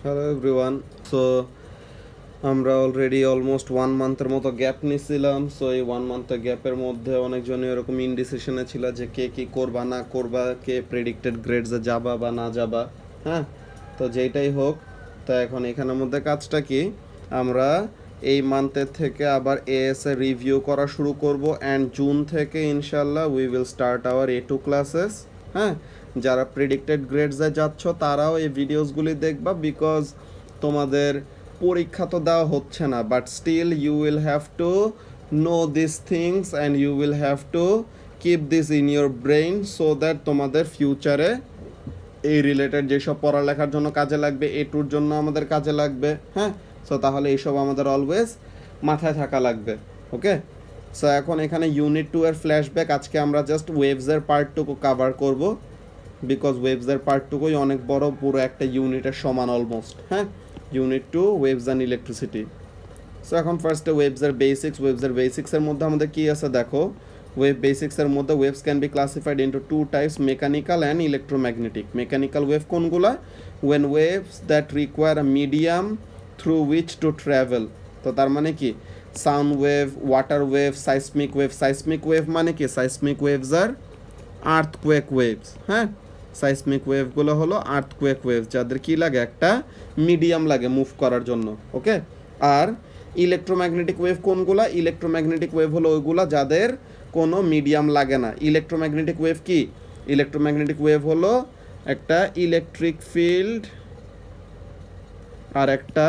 Hello everyone. So আমরা already almost 1 মান্থের মতো gap নিয়েছিলাম। সো এই 1 মান্থের গ্যাপের মধ্যে অনেকজনই এরকম ইনডিসিশনে ছিল যে কে কী করবা না করবা, কে প্রেডিক্টেড গ্রেডসে যাবা বা না যাবা। হ্যাঁ, তো যেইটাই হোক, তো এখন এখানের মধ্যে কাজটা কি, আমরা এই মান্থের থেকে আবার এএস এ রিভিউ করা শুরু করব অ্যান্ড জুন থেকে ইনশাল্লাহ we will start our A2 classes. হ্যাঁ, যারা প্রেডিক্টেড গ্রেডসে যাচ্ছ তারাও এই ভিডিওসগুলি দেখবা, বিকজ তোমাদের পরীক্ষা তো দেওয়া হচ্ছে না, but still you will have to know this things and you will have to keep this in your brain so that তোমাদের ফিউচারে এই রিলেটেড যেসব পড়ালেখার জন্য কাজে লাগবে, A2-র জন্য আমাদের কাজে লাগবে। হ্যাঁ, সো তাহলে এইসব আমাদের অলওয়েজ মাথায় থাকা লাগবে। ওকে, সো এখন এখানে ইউনিট 2 এর ফ্ল্যাশব্যাক, আজকে আমরা জাস্ট ওয়েভসের পার্টটুকু কাভার করব, বিকজ ওয়েভসের পার্টটুকুই অনেক বড়, পুরো একটা ইউনিটের সমান অলমোস্ট। হ্যাঁ, unit 2 waves and electricity. So এখন ফার্স্টে ওয়েভসের বেসিক্সের মধ্যে আমাদের কী আছে দেখো। ওয়েভ বেসিক্সের মধ্যে waves can be classified into two types, mechanical and electromagnetic. Mechanical wave কোনগুলা? When waves that require a medium through which to travel. তো তার মানে কি, sound wave, water wave, seismic wave. Seismic wave মানে কি, seismic waves are earthquake waves. হ্যাঁ, seismic ওয়েভগুলো হলো আর্থকুয়েক ওয়েভস, যাদের কি লাগে, একটা মিডিয়াম লাগে মুভ করার জন্য। ওকে, আর ইলেকট্রোম্যাগনেটিক ওয়েভ কোনগুলা? ইলেকট্রোম্যাগনেটিক ওয়েভ হলো ওইগুলা যাদের কোনো মিডিয়াম লাগে না। ইলেকট্রোম্যাগনেটিক ওয়েভ কি? ইলেকট্রোম্যাগনেটিক ওয়েভ হলো একটা ইলেকট্রিক ফিল্ড আর একটা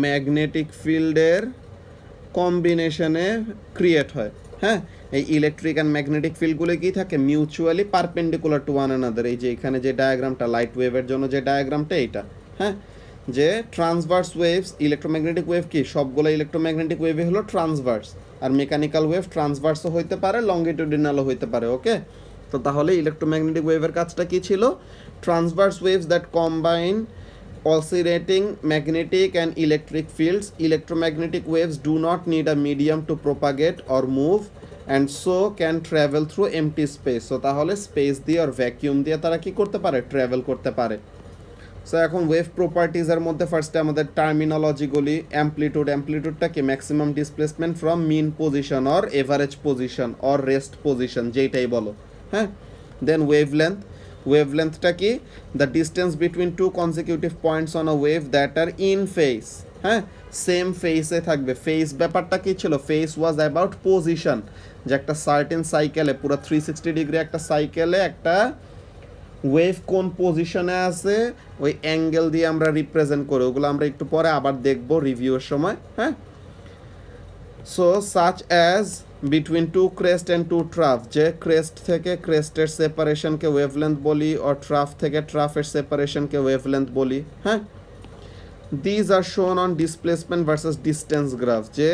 ম্যাগনেটিক ফিল্ডের কম্বিনেশনে ক্রিয়েট হয়। হ্যাঁ, এই ইলেকট্রিক অ্যান্ড ম্যাগনেটিক ফিল্ডগুলো কি থাকে, mutually perpendicular to one another. এই যে এখানে যে ডায়াগ্রামটা, লাইট ওয়েভের জন্য যে ডায়াগ্রামটা, এইটা। হ্যাঁ, যে ট্রান্সভার্স ওয়েভস, ইলেকট্রোম্যাগনেটিক ওয়েভ কি, সবগুলো ইলেকট্রোম্যাগনেটিক ওয়েভই হলো ট্রান্সভার্স, আর মেকানিক্যাল ওয়েভ ট্রান্সভার্সও হইতে পারে, লঙ্গিটিউডিনালও হইতে পারে। ওকে, তো তাহলে ইলেকট্রোম্যাগনেটিক ওয়েভের কাজটা কি ছিল? Transverse waves that combine oscillating magnetic and electric fields. Electromagnetic waves do not need a medium to propagate or move and so can travel through empty space. So তাহলে স্পেস দিয়ে আর ভ্যাকিউম দিয়ে তারা কি করতে পারে, ট্রাভেল করতে পারে। So এখন ওয়েভ প্রপার্টিজের মধ্যে ফার্স্টে আমাদের টার্মিনোলজিগুলি। অ্যাম্পলিটিউডটা কি, maximum displacement from mean position or average position or rest position, যেইটাই বলো। হ্যাঁ, দেন ওয়েভলেন্থ। ওয়েভলেন্থটা কি, the distance between two consecutive points on a wave that are in phase. হ্যাঁ, সেম ফেসে থাকবে। ফেস ব্যাপারটা কি ছিল? ফেস ওয়াজ অ্যাবাউট পজিশন, যে একটা সার্টেন সাইকেলে, পুরো 360 ডিগ্রি একটা সাইকেলে একটা ওয়েভ কোন পজিশনে আছে ওই অ্যাঙ্গেল দিয়ে আমরা রিপ্রেজেন্ট করি, ওগুলো আমরা একটু পরে আবার দেখবো রিভিউর সময়। হ্যাঁ, so such as between two crest and two trough, যে ক্রেস্ট থেকে ক্রেস্টের সেপারেশনকে ওয়েভলেন্থ বলি, ও ট্রাফ থেকে ট্রাফের সেপারেশনকে ওয়েভলেন্থ বলি। হ্যাঁ, দিজ আর শোন on displacement versus distance graph, যে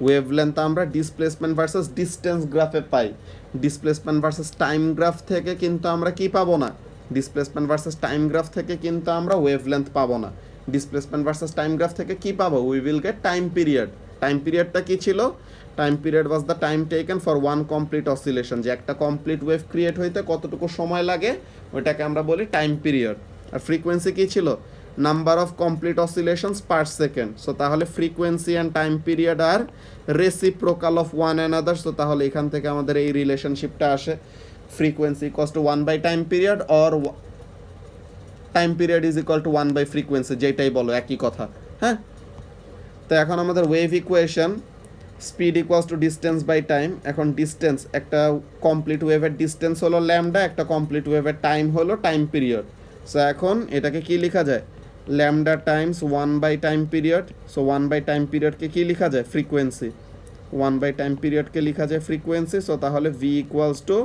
ওয়েভলেন্থ আমরা ডিসপ্লেসমেন্ট ভার্সেস ডিস্টেন্স গ্রাফে পাই। ডিসপ্লেসমেন্ট ভার্সেস টাইম গ্রাফ থেকে কিন্তু আমরা কি পাবো না, ডিসপ্লেসমেন্ট ভার্সেস টাইম গ্রাফ থেকে কিন্তু আমরা ওয়েভলেন্থ পাবো না। ডিসপ্লেসমেন্ট ভার্সেস টাইম গ্রাফ থেকে কি পাবো, we will get time period. Time পিরিয়ডটা কি ছিল? Time period was the time taken for one complete oscillation, যে একটা কমপ্লিট ওয়েভ ক্রিয়েট হইতে কতটুকু সময় লাগে ওইটাকে আমরা বলি টাইম পিরিয়ড। আর ফ্রিকোয়েন্সি কি ছিল? Number of complete oscillations per second. So তাহলে frequency and time period are reciprocal of one another. So তাহলে এখান থেকে আমাদের এই রিলেশনশিপটা আসে, frequency equals to 1 by time period or time period is equal to 1 by frequency, যেটাই বলো একই কথা। হ্যাঁ, তো এখন আমাদের wave equation, speed equals to distance by time. এখন ডিস্টেন্স, একটা কমপ্লিট ওয়েভের ডিস্টেন্স হলো ল্যামডা, একটা কমপ্লিট ওয়েভের টাইম হলো টাইম পিরিয়ড। সো এখন এটাকে কি লেখা যায়, lambda times 1 by time period. So 1 by time পিরিয়ডকে কি লেখা যায়, ফ্রিকোয়েন্সি। 1 বাই টাইম পিরিয়ডকে লেখা যায় ফ্রিকোয়েন্সি। সো তাহলে V equals to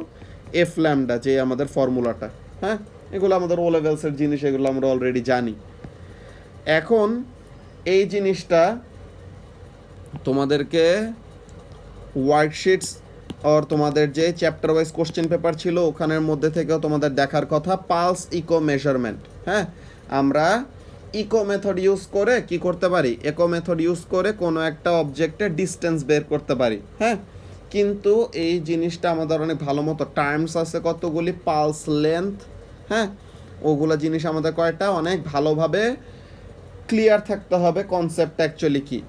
f lambda, যে আমাদের ফর্মুলাটা। হ্যাঁ, এগুলো আমাদের ও লেভেলসের জিনিস, এগুলো আমরা অলরেডি জানি। এখন এই জিনিসটা তোমাদেরকে ওয়ার্কশিটস আর তোমাদের যে চ্যাপ্টার ওয়াইজ কোশ্চেন পেপার ছিল ওখানের মধ্যে থেকেও তোমাদের দেখার কথা, পালস ইকো মেজারমেন্ট। হ্যাঁ, আমরা ইকো মেথড ইউজ করে কি করতে পারি, একো মেথড ইউজ করে কোনো একটা অবজেক্টের ডিস্টেন্স বের করতে পারি। হ্যাঁ, কিন্তু এই জিনিসটা আমাদের অনেক ভালো মতো টার্মস আছে কতগুলি, পালস লেন্থ, হ্যাঁ, ওগুলো জিনিস আমাদের কয়টা অনেক ভালোভাবে ক্লিয়ার থাকতে হবে কনসেপ্ট অ্যাকচুয়ালি কি।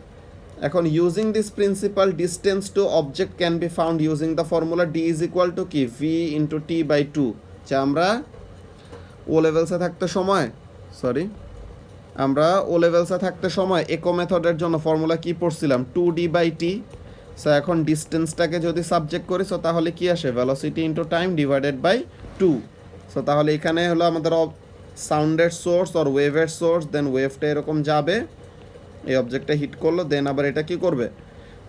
এখন using this principle distance to object can be found using the formula D is equal to কি V into T by two. যে আমরা ও লেভেলসে থাকতে সময় থাকতে সময় একো মেথডের জন্য ফর্মুলা কি পড়ছিলাম 2d/t। সো এখন ডিস্টেন্সটাকে যদি সাবজেক্ট করি সো তাহলে কি আসে velocity into time divided by 2। So তাহলে এখানে হলো আমাদের সাউন্ডের সোর্স অর ওয়েভের সোর্স, দেন ওয়েভটা এরকম যাবে, এই অবজেক্টটা হিট করলো, দেন আবার এটা কি করবে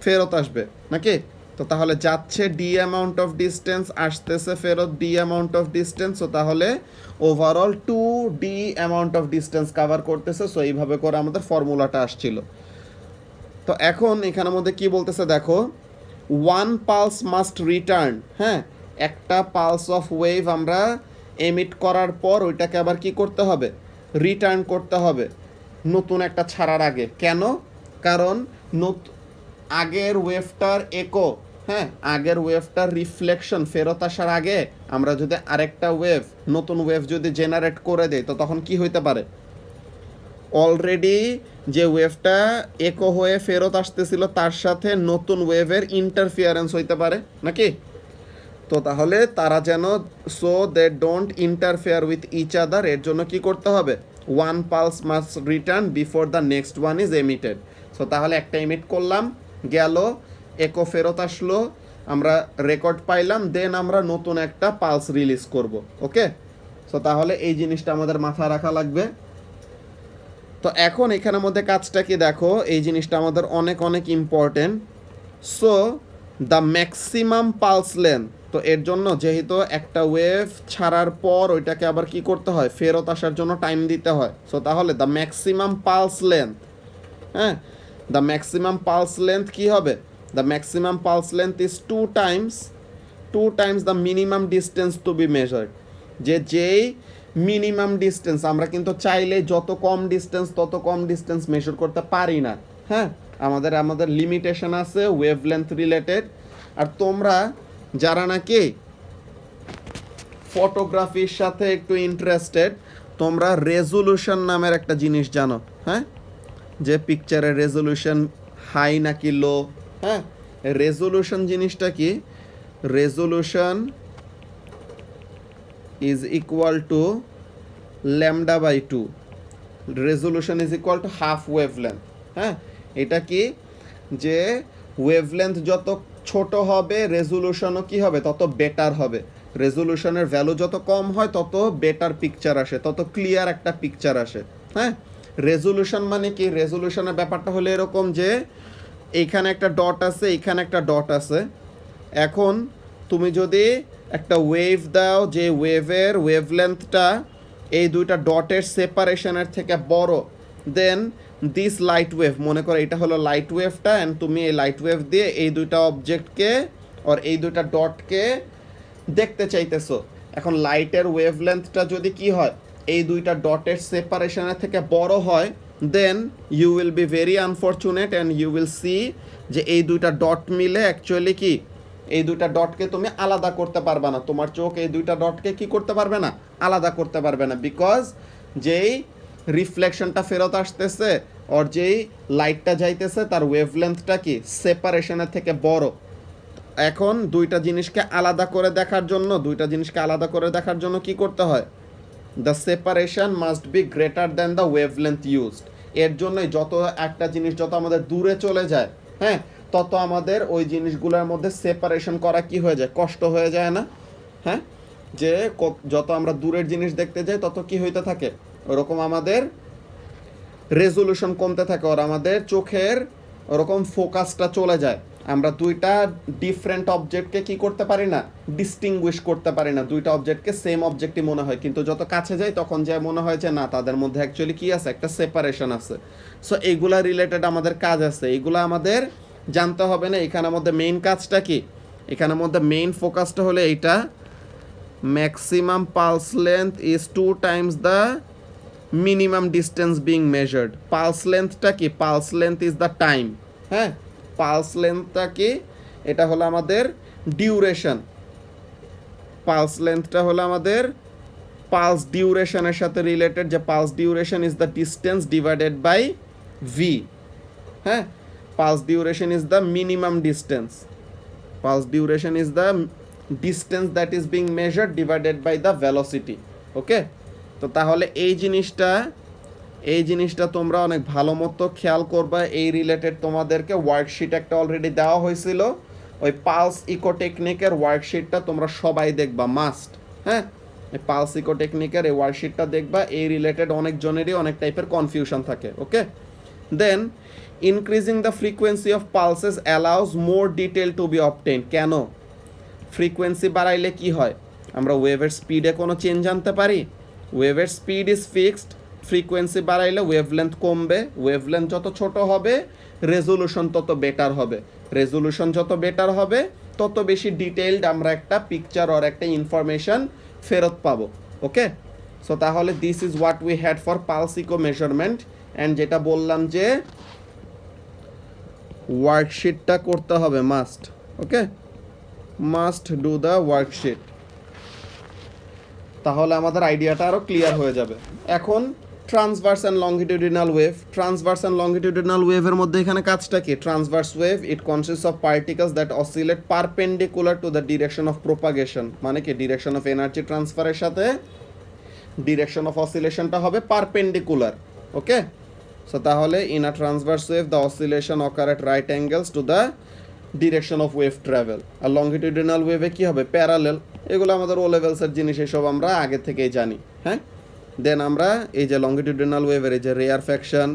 ফেরত আসবে নাকি। তো তাহলে যাচ্ছে ডি অ্যামাউন্ট অফ ডিস্টেন্স, আসতেছে ফেরত D amount of distance. So তাহলে overall 2d amount of distance cover করতেছে। সো এইভাবে করে আমাদের ফর্মুলাটা আসছিল। তো এখন এখানের মধ্যে কি বলতেছে দেখো, ওয়ান পালস মাস্ট রিটার্ন। হ্যাঁ, একটা পালস অফ ওয়েভ আমরা এমিট করার পর ওইটাকে আবার কি করতে হবে রিটার্ন করতে হবে নতুন একটা ছাড়ার আগে। কেন? কারণ আগের ওয়েভটার একো, হ্যাঁ আগের ওয়েভটার রিফ্লেকশন ফেরত আসার আগে আমরা যদি আরেকটা ওয়েভ নতুন ওয়েভ যদি জেনারেট করে দেই তো তখন কি হইতে পারে, অলরেডি যে ওয়েভটা একো হয়ে ফেরত আসতেছিল তার সাথে নতুন ওয়েভের ইন্টারফিয়ারেন্স হইতে পারে নাকি। তো তাহলে তারা যেন so they don't interfere with each other, এর জন্য কি করতে হবে one pulse must return before the next one is emitted. So তাহলে একটা এমিট করলাম, গেল, একো ফেরত আসলো, আমরা রেকর্ড পাইলাম, দেন আমরা নতুন একটা পালস রিলিজ করব। ওকে, সো তাহলে এই জিনিসটা আমাদের মাথায় রাখা লাগবে। তো এখন এখানের মধ্যে কাজটা কি দেখো, এই জিনিসটা আমাদের অনেক অনেক important. So the maximum pulse length, তো এর জন্য যেহেতু একটা ওয়েভ ছাড়ার পর ওইটাকে আবার কি করতে হয় ফেরত আসার জন্য টাইম দিতে হয়। সো তাহলে দ্য ম্যাক্সিমাম পালস লেন্থ, হ্যাঁ দ্য ম্যাক্সিমাম পালস লেন্থ কি হবে, the maximum pulse length is two times the minimum distance to be measured. যেই মিনিমাম ডিস্টেন্স আমরা কিন্তু চাইলে যত কম ডিস্টেন্স মেজার করতে পারি না। হ্যাঁ, আমাদের লিমিটেশন আছে ওয়েভ লেন্থ রিলেটেড। আর তোমরা যারা নাকি ফটোগ্রাফির সাথে একটু ইন্টারেস্টেড, তোমরা রেজোলিউশন নামের একটা জিনিস জানো। হ্যাঁ, যে পিকচারের রেজোলিউশন হাই নাকি লো। হ্যাঁ, রেজোলিউশন জিনিসটা কি, resolution is equal to λ/2, resolution is equal to half wavelength. হ্যাঁ, এটা কি যে ওয়েভলেন্থ যত ছোট হবে রেজোলিউশনও কি হবে তত বেটার হবে। রেজোলিউশনের ভ্যালু যত কম হয় তত বেটার পিকচার আসে, তত ক্লিয়ার একটা পিকচার আসে। হ্যাঁ, রেজোলিউশন মানে কি, রেজোলিউশনের ব্যাপারটা হলো এরকম যে এইখানে একটা ডট আছে, এইখানে একটা ডট আছে। এখন তুমি যদি একটা ওয়েভ দাও যে ওয়েভের ওয়েভলেন্থটা এই দুইটা ডটের সেপারেশনের থেকে বড়, দেন দিস লাইট ওয়েভ, মনে করো এটা হলো লাইট ওয়েভটা, অ্যান্ড তুমি এই লাইট ওয়েভ দিয়ে এই দুইটা অবজেক্টকে আর এই দুইটা ডটকে দেখতে চাইতেছো। এখন লাইটের ওয়েভলেন্থটা যদি কি হয় এই দুইটা ডটের সেপারেশনের থেকে বড় হয়, then you will be very unfortunate and you will see যে এই দুইটা ডট মিলে অ্যাকচুয়ালি কি এই দুইটা ডটকে তুমি আলাদা করতে পারবে না। তোমার চোখ এই দুইটা ডটকে কি করতে পারবে না, আলাদা করতে পারবে না। বিকজ যেই রিফ্লেকশনটা ফেরত আসতেছে আর যেই লাইটটা যাইতেছে তার ওয়েভলেন্থটা কি সেপারেশনের থেকে বড়। এখন দুইটা জিনিসকে আলাদা করে দেখার জন্য কি করতে হয়, the separation must be greater than the wavelength used. এর জন্যই যত একটা জিনিস যত আমাদের দূরে চলে যায়, হ্যাঁ তত আমাদের ওই জিনিসগুলোর মধ্যে সেপারেশন করা কি হয়ে যায়, কষ্ট হয়ে যায় না। হ্যাঁ, যে যত আমরা দূরের জিনিস দেখতে যাই তত কি হইতে থাকে, ওরকম আমাদের রেজোলিউশন কমতে থাকে, আর আমাদের চোখের ওরকম ফোকাসটা চলে যায়। আমরা দুইটা ডিফারেন্ট অবজেক্টকে কি করতে পারি না, ডিস্টিংগুইশ করতে পারি না। দুইটা অবজেক্টকে সেম অবজেক্টই মনে হয়, কিন্তু যত কাছে যাই তখন যা মনে হয় যে না তাদের মধ্যে অ্যাকচুয়ালি কি আছে, একটা সেপারেশন আছে। সো এইগুলা রিলেটেড আমাদের কাজ আছে, এইগুলা আমাদের জানতে হবে না। এখানের মধ্যে মেইন কাজটা কি, এখানের মধ্যে মেইন ফোকাসটা হলো এইটা, maximum pulse length is 2 times the minimum distance being measured. Pulse লেন্থটা কি, pulse length is the time. হ্যাঁ, পালস লেন্থটা কি, এটা হলো আমাদের ডিউরেশন। পালস লেন্থটা হলো আমাদের পালস ডিউরেশনের সাথে রিলেটেড, যে pulse duration is the distance divided by V. হ্যাঁ, pulse duration is the minimum distance, pulse duration is the distance that is being measured divided by the velocity. Okay, তো তাহলে এই জিনিসটা তোমরা অনেক ভালো মতো খেয়াল করবা। এই রিলেটেড তোমাদেরকে ওয়ার্কশিট একটা অলরেডি দেওয়া হয়েছিল, ওই পালস ইকো টেকনিকের ওয়ার্কশিটটা তোমরা সবাই দেখবা মাস্ট। হ্যাঁ, এই পালস ইকো টেকনিকের এই ওয়ার্কশিটটা দেখবা, এই রিলেটেড অনেকজনেরই অনেক টাইপের কনফিউশন থাকে। Okay, then increasing the frequency of pulses allows more detail to be obtain. কেন? ফ্রিকোয়েন্সি বাড়াইলে কি হয়? আমরা ওয়েভের স্পিডে কোনো চেঞ্জ আনতে পারি? ওয়েভের স্পিড ইজ ফিক্সড, ফ্রিকোয়েন্সি বাড়াইলে ওয়েভলেন্থ কমবে, ওয়েভলেন্থ যত ছোট হবে রেজোলিউশন তত বেটার হবে, রেজোলিউশন যত বেটার হবে তত বেশি ডিটেইলড আমরা একটা পিকচার অর একটা ইনফরমেশন ফেরত পাবো। ওকে, সো তাহলে this is what we had for pulse echo measurement. And যেটা বললাম যে ওয়ার্কশিটটা করতে হবে must. Okay, must do the worksheet, তাহলে আমাদের আইডিয়াটা আরও ক্লিয়ার হয়ে যাবে। এখন transverse and longitudinal wave, transverse and longitudinal ওয়েভের মধ্যে এখানে কাজটা কি? Transverse wave it consists of particles that oscillate perpendicular to the direction of propagation. মানে কি, ডিরেকশন অফ এনার্জি ট্রান্সফারের সাথে ডিরেকশন অফ অসিলেশনটা হবে পারপেন্ডিকুলার। ওকে, সো তাহলে in a transverse wave the oscillation occur at right angles to the direction of wave travel. আর longitudinal ওয়েভে কী হবে? প্যারালেল। এগুলো আমাদের ও লেভেলসের জিনিস, এসব আমরা আগে থেকেই জানি। হ্যাঁ, দেন আমরা এই যে লংগিটিউডিনাল ওয়েভের এই যে রেয়ারফ্যাকশন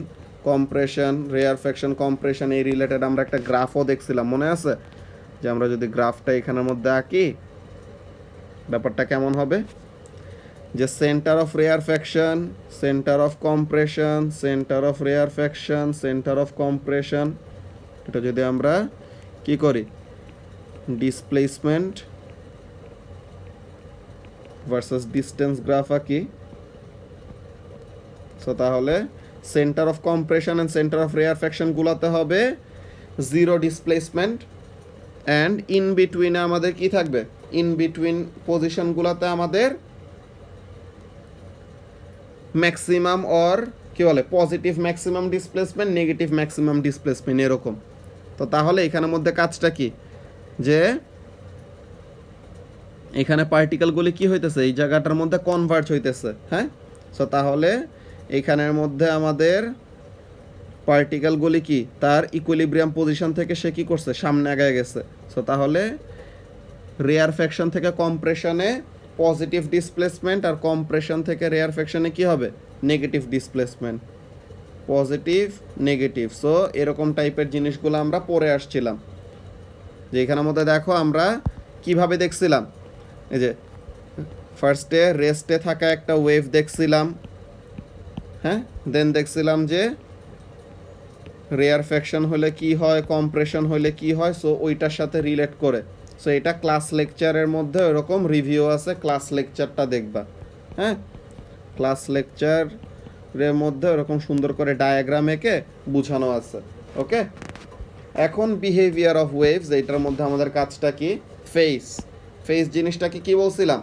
কম্প্রেশন এই রিলেটেড আমরা একটা গ্রাফও দেখছিলাম, মনে আছে? যে আমরা যদি গ্রাফটা এখানের মধ্যে আঁকি ব্যাপারটা কেমন হবে? যে centre of rarefaction, centre of compression, centre of rarefaction, centre of compression, এটা যদি আমরা কি করি ডিসপ্লেসমেন্ট ভার্সেস ডিস্টেন্স গ্রাফ আঁকি, সো তাহলে centre of compression and centre of rarefaction গুলাতে হবে জিরো ডিসপ্লেসমেন্ট, অ্যান্ড ইন বিটুইনে আমাদের কি থাকবে? ইন বিটুইন পজিশনগুলোতে আমাদের ম্যাক্সিমাম অর কি বলে positive maximum displacement, negative maximum displacement এরকম। তো তাহলে এখানের মধ্যে কাজটা কি? যে এখানে পার্টিকেলগুলি কি হইতেছে? এই জায়গাটার মধ্যে কনভার্জ হইতেছে। হ্যাঁ, সো তাহলে এখানের মধ্যে আমাদের পার্টিকেলগুলি কি তার ইকুইলিব্রিয়াম পজিশন থেকে সে কি করছে? সামনে আগায় গেছে। সো তাহলে রেয়ারফ্যাকশন থেকে কম্প্রেশনে পজিটিভ ডিসপ্লেসমেন্ট, আর কম্প্রেশন থেকে রেয়ারফ্যাকশনে কি হবে? Negative displacement, positive negative. So এরকম টাইপের জিনিসগুলো আমরা পড়ে আসছিলাম। যে এখানের মধ্যে দেখো আমরা কিভাবে দেখছিলাম, এই যে ফার্স্টে রেস্টে থাকা একটা ওয়েভ দেখছিলাম। হ্যাঁ, দেন দেখছিলাম যে রেয়ারফ্যাকশন হলে কি হয়, কম্প্রেশন হলে কি হয়, সো ওইটার সাথে রিলেট করে। সো এটা ক্লাস লেকচারের মধ্যে ওরকম রিভিউ আছে, ক্লাস লেকচারটা দেখবা। হ্যাঁ, ক্লাস লেকচারের মধ্যে ওরকম সুন্দর করে ডায়াগ্রাম এঁকে বুঝানো আছে। ওকে, এখন বিহেভিয়ার অফ ওয়েভস, এইটার মধ্যে আমাদের কাজটা কি? ফেস জিনিসটাকে কি বলছিলাম?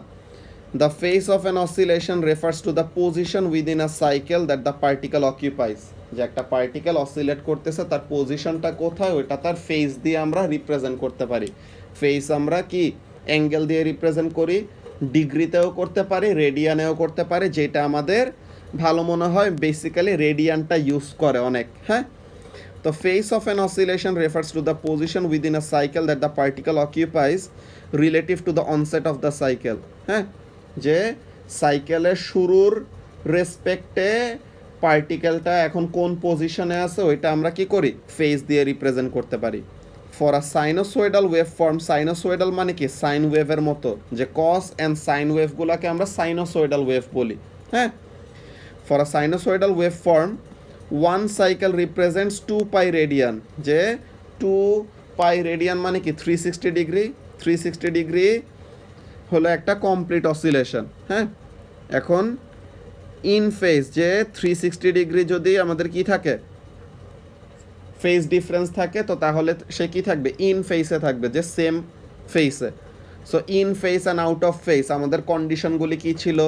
The phase of an oscillation refers to the position within a cycle that the particle occupies. যে একটা পার্টিকেল অসিলেট করতেছে তার পজিশনটা কোথায়, ওইটা তার ফেস দিয়ে আমরা রিপ্রেজেন্ট করতে পারি। ফেস আমরা কি অ্যাঙ্গেল দিয়ে রিপ্রেজেন্ট করি, ডিগ্রিতেও করতে পারি, রেডিয়ানেও করতে পারি, যেটা আমাদের ভালো মনে হয়। বেসিক্যালি রেডিয়ানটা ইউজ করে অনেক। হ্যাঁ, তো phase of an oscillation refers to the position within a cycle that the particle occupies relative to the onset of the cycle. হ্যাঁ, যে সাইকেলের শুরুর রেসপেক্টে পার্টিকেলটা এখন কোন পজিশনে আছে ওইটা আমরা কি করি? ফেস দিয়ে রিপ্রেজেন্ট করতে পারি। For a sinusoidal wave form, sinusoidal মানে কি? সাইন ওয়েভের মতো, যে কস অ্যান্ড সাইন ওয়েভগুলোকে আমরা সাইনোসয়েডাল ওয়েভ বলি। হ্যাঁ, for a sinusoidal wave form one cycle represents 2 pi radian. যে 2 পাই রেডিয়ান মানে কি? 360 ডিগ্রি। 360 ডিগ্রি হলো একটা কমপ্লিট অসিলেশন। হ্যাঁ, এখন ইন ফেজ, যে 360 ডিগ্রি যদি আমাদের কি থাকে? ফেজ ডিফারেন্স থাকে, তো তাহলে সে কি থাকবে? ইন ফেসে থাকবে, যে সেম ফেসে। So in face and out of face আমাদের কন্ডিশনগুলি কি ছিল?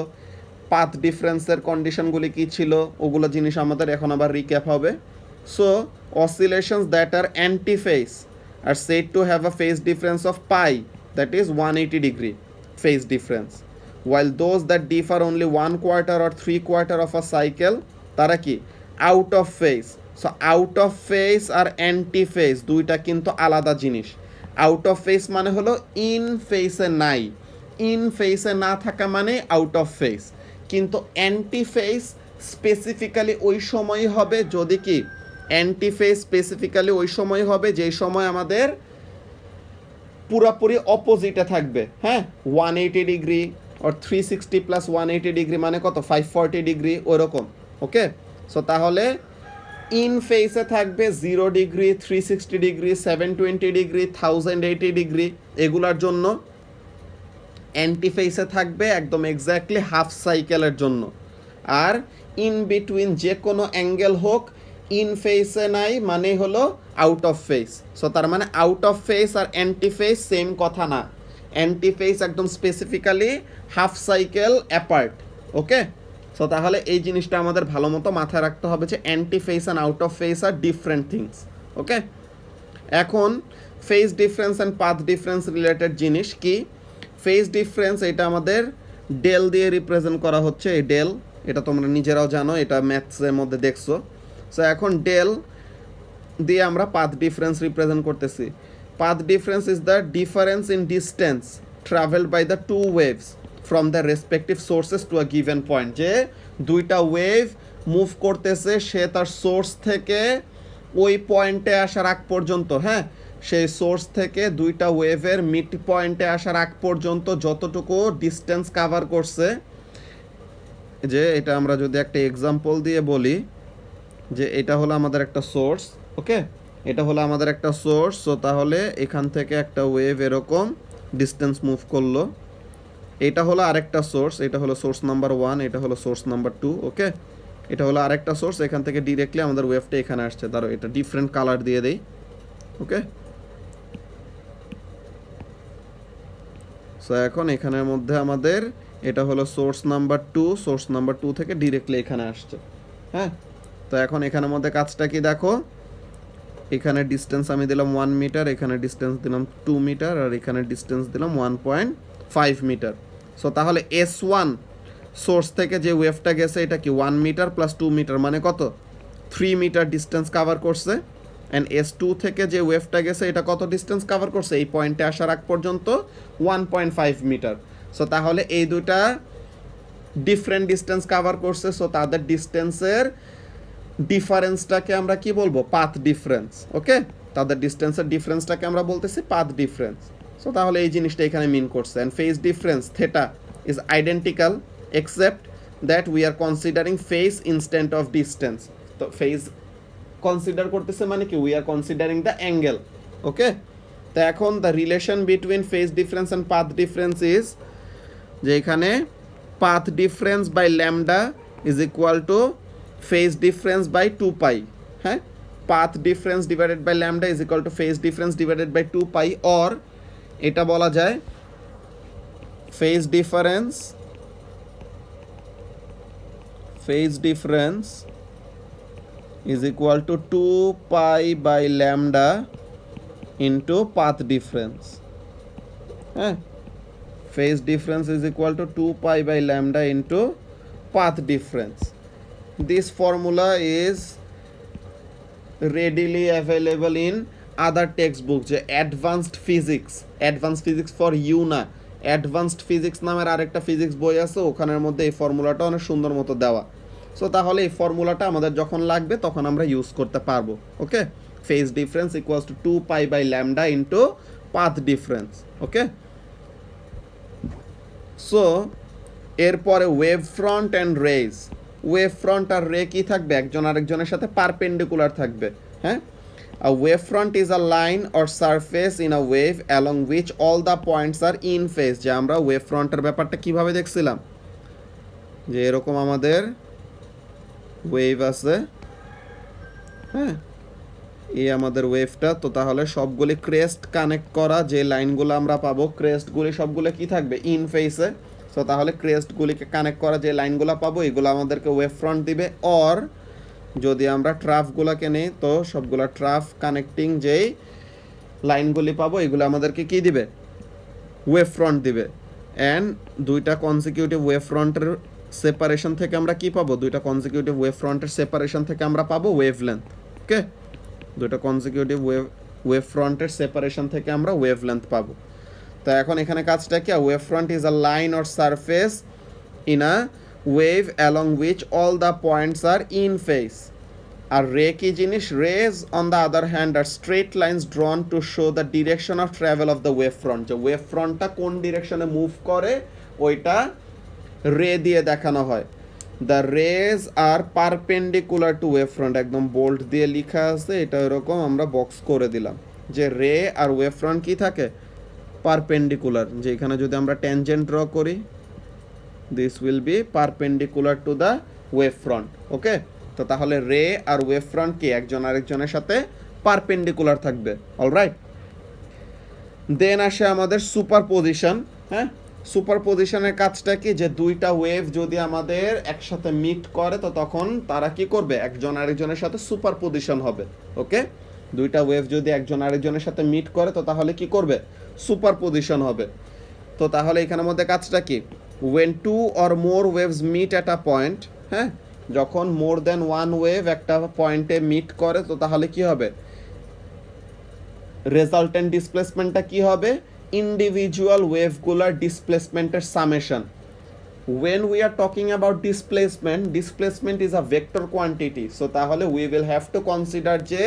পাথ ডিফারেন্সের কন্ডিশনগুলি কি ছিল ওগুলো জিনিস আমাদের এখন আবার রিক্যাপ হবে। So oscillations that are anti phase are said to have a phase difference of pi, that is 180 degree phase difference, while those that differ only 1/4 or 3/4 of a cycle তারা কি out of phase. So out of phase are anti phase দুইটা কিন্তু আলাদা জিনিস। Out of phase মানে হলো in ফেজে নাই, ইন ফেজে না থাকা মানে আউট অফ ফেজ। কিন্তু অ্যান্টি ফেজ স্পেসিফিক্যালি ওই সময়ই হবে যদি কি অ্যান্টি ফেজ স্পেসিফিক্যালি ওই সময় হবে যেই সময় আমাদের পুরাপুরি অপোজিটে থাকবে। হ্যাঁ, 180 ডিগ্রি আর 360 প্লাস 180 ডিগ্রি মানে কত 540 ডিগ্রি ওরকম। ওকে, সো তাহলে ইন ফেসে থাকবে 0 ডিগ্রি, 360 ডিগ্রি, 720 ডিগ্রি, 1080 ডিগ্রি, এগুলার জন্য। অ্যান্টি ফেসে থাকবে একদম এক্স্যাক্টলি হাফ সাইকেলের জন্য। আর ইন বিটুইন যে কোনো অ্যাঙ্গেল হোক ইন ফেসে নাই মানে হলো আউট অফ ফেস। সো তার মানে out of phase are anti phase same কথা না। অ্যান্টি ফেস একদম specifically half cycle apart. Okay, so তাহলে এই জিনিসটা আমাদের ভালো মতো মাথায় রাখতে হবে যে anti phase and out of phase are different things. Okay, এখন phase difference and path difference related জিনিস কি? ফেজ ডিফারেন্স এটা আমাদের ডেল দিয়ে রিপ্রেজেন্ট করা হচ্ছে। এই ডেল এটা তোমরা নিজেরাও জানো, এটা ম্যাথসের মধ্যে দেখছো। সো এখন ডেল দিয়ে আমরা পাথ ডিফারেন্স রিপ্রেজেন্ট করতেছি। Path difference is the difference in distance travelled by the two waves from the respective sources to a given point. যে দুইটা ওয়েভ মুভ করতেছে সে তার সোর্স থেকে ওই পয়েন্টে আসার আগ পর্যন্ত, হ্যাঁ, সেই সোর্স থেকে দুইটা ওয়েভের মিড পয়েন্টে আসার আগ পর্যন্ত যতটুকু ডিস্টেন্স কাভার করছে। যে এটা আমরা যদি একটা এক্সাম্পল দিয়ে বলি যে এটা হলো আমাদের একটা সোর্স। ওকে, এটা হলো আমাদের একটা সোর্স। সো তাহলে এখান থেকে একটা ওয়েভ এরকম ডিস্টেন্স মুভ করলো। এটা হলো আরেকটা সোর্স, এটা হলো সোর্স নাম্বার 1, এটা হলো সোর্স নাম্বার 2। ওকে, এটা হলো আরেকটা সোর্স, এখান থেকে ডিরেক্টলি আমাদের ওয়েভটা এখানে আসছে। ধরো এটা ডিফারেন্ট কালার দিয়ে দেই। ওকে, সো এখন এখানের মধ্যে আমাদের এটা হলো সোর্স নাম্বার 2, সোর্স নাম্বার 2 থেকে ডিরেক্টলি এখানে আসছে। হ্যাঁ, তো এখন এখানের মধ্যে কাজটা কি দেখো, এখানে ডিস্টেন্স আমি দিলাম 1 মিটার, এখানে ডিস্টেন্স দিলাম 2 মিটার, আর এখানে ডিস্টেন্স দিলাম 1.5 মিটার। সো তাহলে S1 সোর্স থেকে যে ওয়েভটা গেছে এটা কি 1 মিটার প্লাস 2 মিটার মানে কত 3 মিটার ডিস্টেন্স কাভার করছে। অ্যান্ড S2 থেকে যে ওয়েভটা গেছে এটা কত ডিস্টেন্স কাভার করছে এই পয়েন্টে আসার আগ পর্যন্ত 1.5 মিটার। সো তাহলে এই দুটা ডিফারেন্ট ডিস্টেন্স কাভার করছে। সো তাদের ডিস্টেন্সের ডিফারেন্সটাকে আমরা কি বলবো? Path difference. ওকে, তাদের ডিস্টেন্সের ডিফারেন্সটাকে আমরা বলতেছি পাথ ডিফারেন্স। সো তাহলে এই জিনিসটা এখানে মিন করছে। And phase difference theta is identical except that we are considering phase instant of distance. তো ফেজ কনসিডার করতেছে মানে কি we are considering the angle. Okay, তো এখন the relation between phase difference and path difference is যে এখানে path difference by lambda is equal to phase difference by 2 pi. হ্যাঁ, path difference divided by lambda is equal to phase difference divided by 2 pi, or এটা বলা যায় phase difference is equal to 2 pi by lambda into path difference. হ্যাঁ, phase difference is equal to 2 pi by lambda into path difference. This formula is readily available in other textbooks. যে advanced physics for you না, advanced physics নামের আরেকটা physics বই আছে, ওখানের মধ্যে এই ফর্মুলাটা অনেক সুন্দর মতো দেওয়া। সো তাহলে এই ফর্মুলাটা আমাদের যখন লাগবে তখন আমরা ইউজ করতে পারবো। Okay, phase difference equals to 2 pi by lambda into path difference. Okay, so এরপরে wave front and rays. Wave front আর রে কি থাকবে? একজন আরেকজনের সাথে পারপেন্ডিকুলার থাকবে। হ্যাঁ, a wave front is a line or surface in a wave along which all the points are in phase. যে আমরা ওয়েভ ফ্রন্টের ব্যাপারটা কিভাবে দেখছিলাম, যে এরকম আমাদের ওয়েভ আছে। হ্যাঁ, এই আমাদের ওয়েভটা। তো তাহলে সবগুলি ক্রেস্ট কানেক্ট করা যে লাইনগুলো আমরা পাবো, ক্রেস্টগুলি সবগুলো কি থাকবে? ইন ফেসে। সো তাহলে ক্রেস্টগুলিকে কানেক্ট করা যে লাইনগুলো পাবো এগুলো আমাদেরকে ওয়েভ ফ্রন্ট দিবে। অর যদি আমরা ট্রাফগুলোকে নিই তো সবগুলো ট্রাফ কানেক্টিং যেই লাইনগুলি পাবো এগুলো আমাদেরকে কি দিবে, ওয়েভ ফ্রন্ট দিবে। অ্যান্ড দুইটা কনজিকিউটিভ ওয়েভ ফ্রন্টের সেপারেশন থেকে আমরা কি পাবো, দুইটা কনজিকিউটিভ ওয়েভ ফ্রন্টের সেপারেশন থেকে আমরা পাবো ওয়েভ লেন্থ। ওকে, দুইটা কনজিকিউটিভ ওয়েভ ফ্রন্টের সেপারেশন থেকে আমরা ওয়েভ লেন্থ পাবো। তো এখন এখানে কাজটা কি, wave front is a line or surface in a wave along which all the points are in phase. আর রে কি জিনিস, rays on the other hand are straight lines drawn to show the direction of travel of the wave front. যে wave ফ্রন্টটা কোন ডিরেকশনে move করে ওইটা ray দিয়ে দেখানো হয়। The rays are perpendicular to wave front, একদম বোল্ড দিয়ে লেখা আছে, এটা এরকম আমরা বক্স করে দিলাম যে রে আর ওয়েভ ফ্রন্ট কি থাকে, পারপেন্ডিকুলার। যে এখানে যদি আমরা ট্যানজেন্ট ড্র করি, this will be perpendicular to the wave front. Okay, তো তাহলে রে আর ওয়েভ ফ্রন্ট কি একজন আরেকজনের সাথে পারপেন্ডিকুলার থাকবে। অলরাইট, দেন আসে আমাদের সুপারপজিশন। হ্যাঁ, সুপারপজিশনের কাজটা কি, যে দুইটা ওয়েভ যদি আমাদের একসাথে মিট করে তো তখন তারা কি করবে, একজন আরেকজনের সাথে সুপারপজিশন হবে। ওকে, দুইটা ওয়েভ যদি একজন আরেকজনের সাথে মিট করে তো তাহলে কি করবে, সুপারপজিশন হবে। তো তাহলে এখানের মধ্যে কাজটা কি, when two or more waves meet at a point, হ্যাঁ, যখন মোর দেন ওয়ান ওয়েভ একটা পয়েন্টে মিট করে তো তাহলে কি হবে, রেজাল্টেন্ট ডিসপ্লেসমেন্টটা কি হবে, ইন্ডিভিজুয়াল ওয়েভগুলোর ডিসপ্লেসমেন্টের summation. when we are talking about displacement is a vector quantity, so তাহলে we will have to consider যে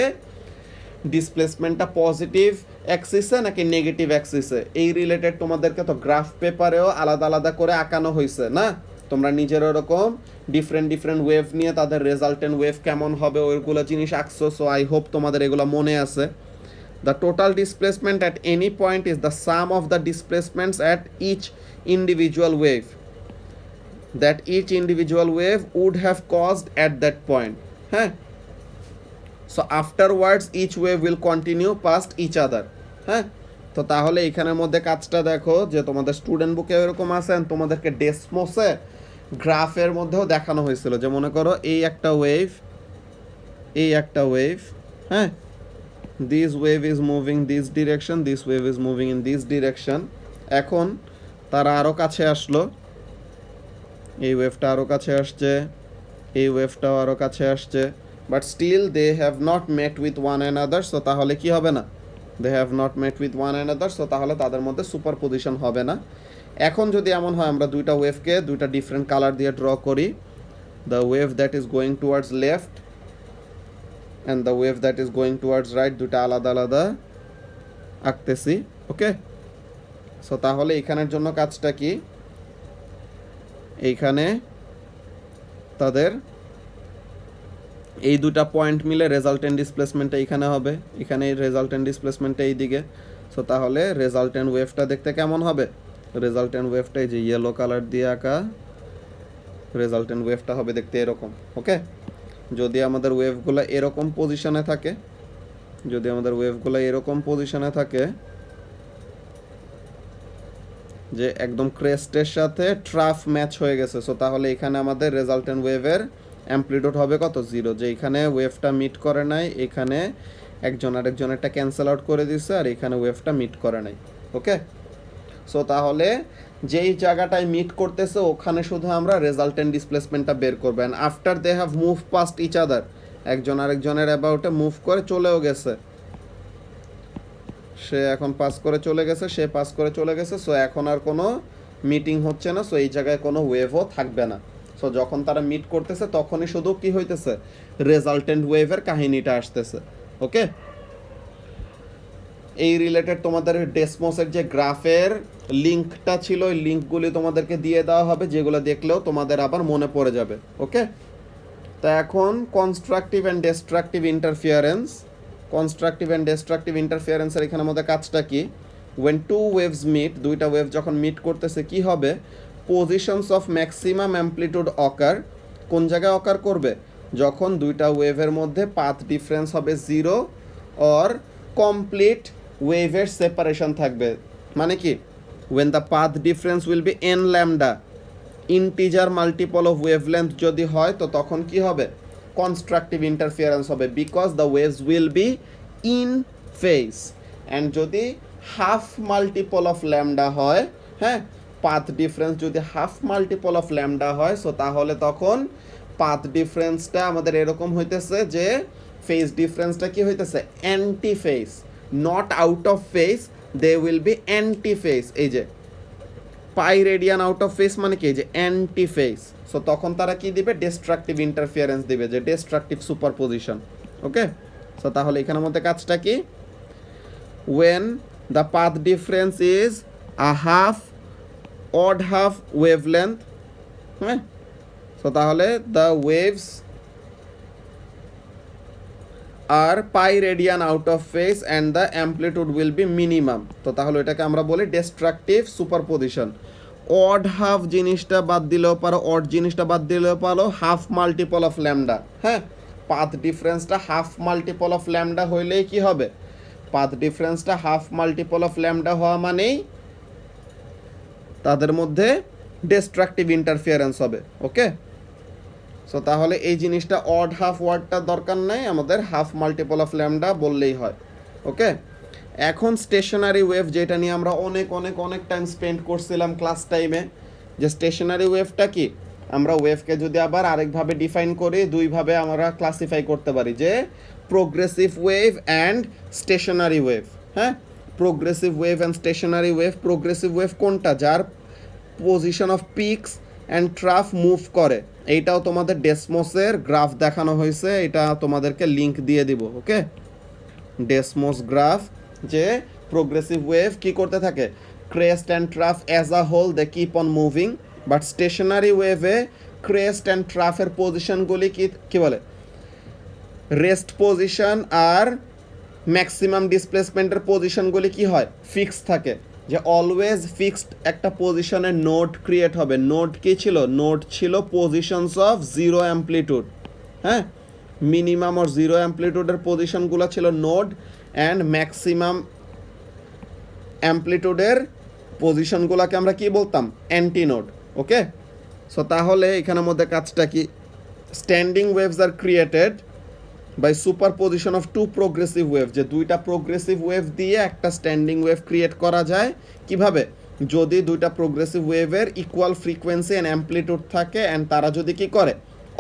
ডিসপ্লেসমেন্টটা পজিটিভ অ্যাক্সিসে নাকি নেগেটিভ অ্যাক্সিসে। এই রিলেটেড তোমাদেরকে তো গ্রাফ পেপারেও আলাদা আলাদা করে আঁকানো হয়েছে না, তোমরা নিজের ওরকম ডিফারেন্ট ওয়েভ নিয়ে তাদের রেজাল্টেন্ট ওয়েভ কেমন হবে ওইগুলো জিনিস আঁকছো। সো আই হোপ তোমাদের এগুলো মনে আছে। The total displacement at any point is the sum of the displacements at each individual wave that each individual wave would have caused at that point. হ্যাঁ, so afterwards each wave will continue past each other. হ্যাঁ, তো তাহলে এখানের মধ্যে কাজটা দেখো যে তোমাদের স্টুডেন্ট বুকে এরকম আছেন, তোমাদেরকে ডেসমোসে গ্রাফের মধ্যেও দেখানো হয়েছিল যে মনে করো এই একটা ওয়েভ, এই একটা ওয়েভ, হ্যাঁ, this wave is moving this direction, this wave is moving in this direction. এখন তারা আরও কাছে আসলো, এই ওয়েভটা আরও কাছে আসছে, এই ওয়েভটাও আরও কাছে আসছে, but still they have not met with one another. So তাহলে কি হবে না, they have not met with one another, so তাহলে তাদের মধ্যে সুপারপজিশন হবে না। এখন যদি এমন হয় আমরা দুইটা ওয়েভকে দুইটা ডিফারেন্ট কালার দিয়ে ড্র করি, the wave that is going towards left and the wave that is going towards right, দুইটা আলাদা আলাদা আঁকতেছি। ওকে, সো তাহলে এখানের জন্য কাজটা কি, এইখানে তাদের এই দুটা পয়েন্ট মিলে রেজাল্টেন্ট ডিসপ্লেসমেন্টটা এইখানে হবে, এখানে রেজাল্টেন্ট ডিসপ্লেসমেন্টটা এই দিকে। সো তাহলে রেজাল্টেন্ট ওয়েভটা দেখতে কেমন হবে, রেজাল্টেন্ট ওয়েভটা এই যে ইয়েলো কালার দিয়ে আঁকা রেজাল্টেন্ট ওয়েভটা হবে দেখতে এরকম। ওকে, যদি আমাদের ওয়েভগুলো এরকম পজিশনে থাকে, যদি আমাদের ওয়েভগুলো এরকম পজিশনে থাকে যে একদম ক্রেস্টের সাথে ট্রাফ ম্যাচ হয়ে গেছে, সো তাহলে এখানে আমাদের রেজাল্টেন্ট ওয়েভের অ্যাম্পলিটিউড হবে কত, 0। যে এখানে ওয়েভটা মিট করে নাই, এখানে একজন আরেকজনেরটা ক্যান্সেল আউট করে দিচ্ছে, আর এখানে ওয়েভটা মিট করে নাই। ওকে, সো তাহলে যেই জায়গাটায় মিট করতেছে ওখানে শুধু আমরা রেজাল্টেন্ট ডিসপ্লেসমেন্টটা বের করবেন। After they have move past each other, একজন আরেকজনের অ্যাবাউটে মুভ করে চলেও গেছে, সে এখন পাস করে চলে গেছে, সে পাস করে চলে গেছে, সো এখন আর কোনো মিটিং হচ্ছে না, সো এই জায়গায় কোনো ওয়েভও থাকবে না। সো যখন তারা মিট করতেছে তখনই শুধু কি হইতেছে, রেজাল্টেন্ট ওয়েভের কাহিনীটা আসতেছে। ওকে, এই রিলেটেড তোমাদের ডেসমোসের যে গ্রাফের লিঙ্কটা ছিল ওই লিঙ্কগুলি তোমাদেরকে দিয়ে দেওয়া হবে, যেগুলো দেখলেও তোমাদের আবার মনে পড়ে যাবে। ওকে, তা এখন constructive and destructive interference, constructive and destructive ইন্টারফিয়ারেন্সের এখানের মধ্যে কাজটা কি, ওয়েন টু ওয়েভস মিট, দুইটা ওয়েভ যখন মিট করতেছে কি হবে, positions of maximum amplitude occur, কোন জায়গায় অকার করবে, যখন দুইটা ওয়েভের মধ্যে পাথ ডিফারেন্স হবে 0 অর কমপ্লিট ওয়েভের সেপারেশন থাকবে। মানে কি, when the path difference will be n lambda, integer multiple of wavelength যদি হয় তো তখন কি হবে, কনস্ট্রাকটিভ ইন্টারফিয়ারেন্স হবে, because the waves will be in phase. And যদি হাফ মাল্টিপল অফ ল্যামডা হয়, হ্যাঁ, পাথ ডিফারেন্স যদি হাফ মাল্টিপল অফ ল্যামডা হয়, সো তাহলে তখন পাথ ডিফারেন্সটা আমাদের এরকম হইতেছে যে ফেজ ডিফারেন্সটা কি হইতেছে, anti phase, not out of phase, they will be anti phase. এই যে pi radian out of phase মানে কি, যে অ্যান্টি ফেস, সো তখন তারা কি দিবে, ডিস্ট্রাকটিভ ইন্টারফিয়ারেন্স দিবে, যে ডিস্ট্রাকটিভ সুপারপজিশন। ওকে, সো তাহলে এখানের মধ্যে কাজটা কি, when the path difference is a half odd half wavelength, হ্যাঁ, সো তাহলে the waves are pi radian out of phase and the amplitude will be minimum. তো তাহলে এটাকে আমরা বলি ডিস্ট্রাকটিভ সুপারপজিশন। অড হাফ জিনিসটা বাদ দিলেও পারো, অড জিনিসটা বাদ দিলেও পারো, হাফ মাল্টিপল অফ ল্যামডা, হ্যাঁ, পাথ ডিফারেন্সটা হাফ মাল্টিপল অফ ল্যামডা হইলেই কি হবে, পাথ ডিফারেন্সটা হাফ মাল্টিপল অফ ল্যামডা হওয়া মানেই তাদের মধ্যে ডিস্ট্রাকটিভ ইন্টারফিয়ারেন্স হবে। ওকে, সো তাহলে এই জিনিসটা অড হাফ ওয়ার্ডটা দরকার নাই, আমাদের হাফ মাল্টিপল অফ ল্যামডা বললেই হয়। ওকে, এখন স্টেশনারি ওয়েভ, যেটা নিয়ে আমরা অনেক অনেক অনেক টাইম স্পেন্ড করছিলাম ক্লাস টাইমে, যে স্টেশনারি ওয়েভটা কি, আমরা ওয়েভকে যদি আবার আরেকভাবে ডিফাইন করি, দুইভাবে আমরা ক্লাসিফাই করতে পারি, যে progressive wave and stationary wave. হ্যাঁ, progressive wave and stationary wave. Progressive wave কোনটা, যার position of peaks and trough move করে, এইটাও তোমাদের ডেসমোসের গ্রাফ দেখানো হয়েছে, এটা তোমাদেরকে লিঙ্ক দিয়ে দিব। ওকে, ডেসমোস গ্রাফ, যে প্রোগ্রেসিভ ওয়েভ কি করতে থাকে, crest and trough as a whole they keep on moving, but stationary ওয়েভে ক্রেস্ট অ্যান্ড ট্রাফের পজিশনগুলি কি বলে, রেস্ট পজিশন আর ম্যাক্সিমাম ডিসপ্লেসমেন্টের পজিশনগুলি কি হয়, ফিক্স থাকে, যে অলওয়েজ ফিক্সড একটা পজিশনের নোড ক্রিয়েট হবে। নোড কি ছিল, নোড ছিল পজিশনস অফ জিরো অ্যাম্পলিটিউড, হ্যাঁ, মিনিমাম আর জিরো অ্যাম্পলিটিউডের পজিশনগুলো ছিল নোড, অ্যান্ড ম্যাক্সিমাম অ্যাম্পলিটিউডের পজিশনগুলোকে আমরা কি বলতাম, অ্যান্টি নোড। ওকে, সো তাহলে এখানের মধ্যে কাজটা কি, standing waves are created by superposition of two progressive wave, যে দুইটা প্রোগ্রেসিভ ওয়েভ দিয়ে একটা স্ট্যান্ডিং ওয়েভ ক্রিয়েট করা যায় কিভাবে, যদি দুইটা প্রোগ্রেসিভ ওয়েভের ইকুয়াল ফ্রিকোয়েন্সি অ্যান্ড অ্যাম্পলিটিউড থাকে, অ্যান্ড তারা যদি কি করে,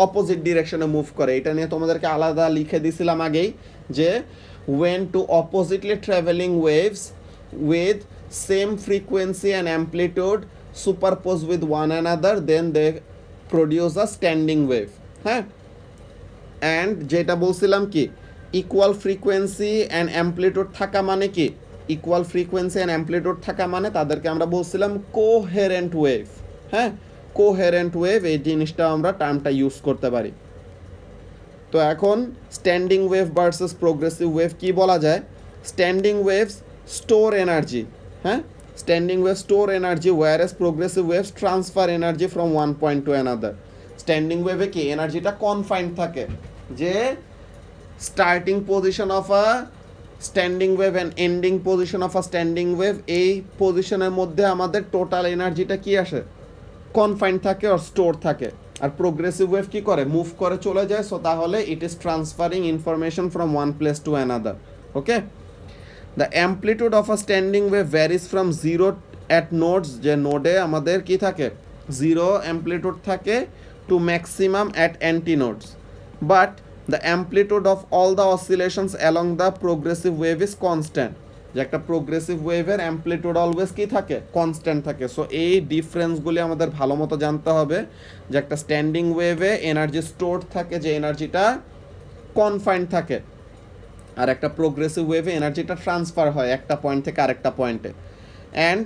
অপোজিট ডিরেকশনে মুভ করে। এটা নিয়ে তোমাদেরকে আলাদা লিখে দিছিলাম আগেই, যে when two oppositely traveling waves with same frequency and amplitude superpose with one another, then they produce a standing wave। হ্যাঁ, অ্যান্ড যেটা বলছিলাম কি, ইকুয়াল ফ্রিকোয়েন্সি অ্যান্ড অ্যাম্পলিটিউড থাকা মানে কি, ইকুয়াল ফ্রিকোয়েন্সি অ্যান্ড অ্যাম্পলিটিউড থাকা মানে তাদেরকে আমরা বলছিলাম কোহেরেন্ট ওয়েভ। হ্যাঁ, কোহেরেন্ট ওয়েভ, এই জিনিসটা আমরা টার্মটা ইউজ করতে পারি। তো এখন standing wave versus progressive wave কি বলা যায়, স্ট্যান্ডিং ওয়েভস স্টোর এনার্জি, হ্যাঁ, standing wave store energy, whereas progressive waves transfer energy from one point to another. Standing ওয়েভে কি এনার্জিটা কনফাইন্ড থাকে, যে starting position of a standing wave and ending position of a standing wave, এই পজিশনের মধ্যে আমাদের টোটাল এনার্জিটা কি আসে, কনফাইন্ড থাকে আর স্টোর থাকে। আর প্রোগ্রেসিভ ওয়েভ কি করে, মুভ করে চলে যায়, সো তাহলে it is transferring information from one place to another. Okay, the amplitude of a standing wave varies from zero at nodes, যে নোডে আমাদের কি থাকে, জিরো অ্যাম্পলিটিউড থাকে, to maximum at antinodes, but the amplitude of all the oscillations along the progressive wave is constant, যে একটা progressive ওয়েভের amplitude always কি থাকে, কনস্ট্যান্ট থাকে। সো এই ডিফারেন্সগুলি আমাদের ভালো মতো জানতে হবে, যে একটা স্ট্যান্ডিং ওয়েভে এনার্জি স্টোরড থাকে, যে এনার্জিটা কনফাইন্ড থাকে, আর একটা প্রোগ্রেসিভ ওয়েভে এনার্জিটা ট্রান্সফার হয় একটা পয়েন্ট থেকে আরেকটা পয়েন্টে। অ্যান্ড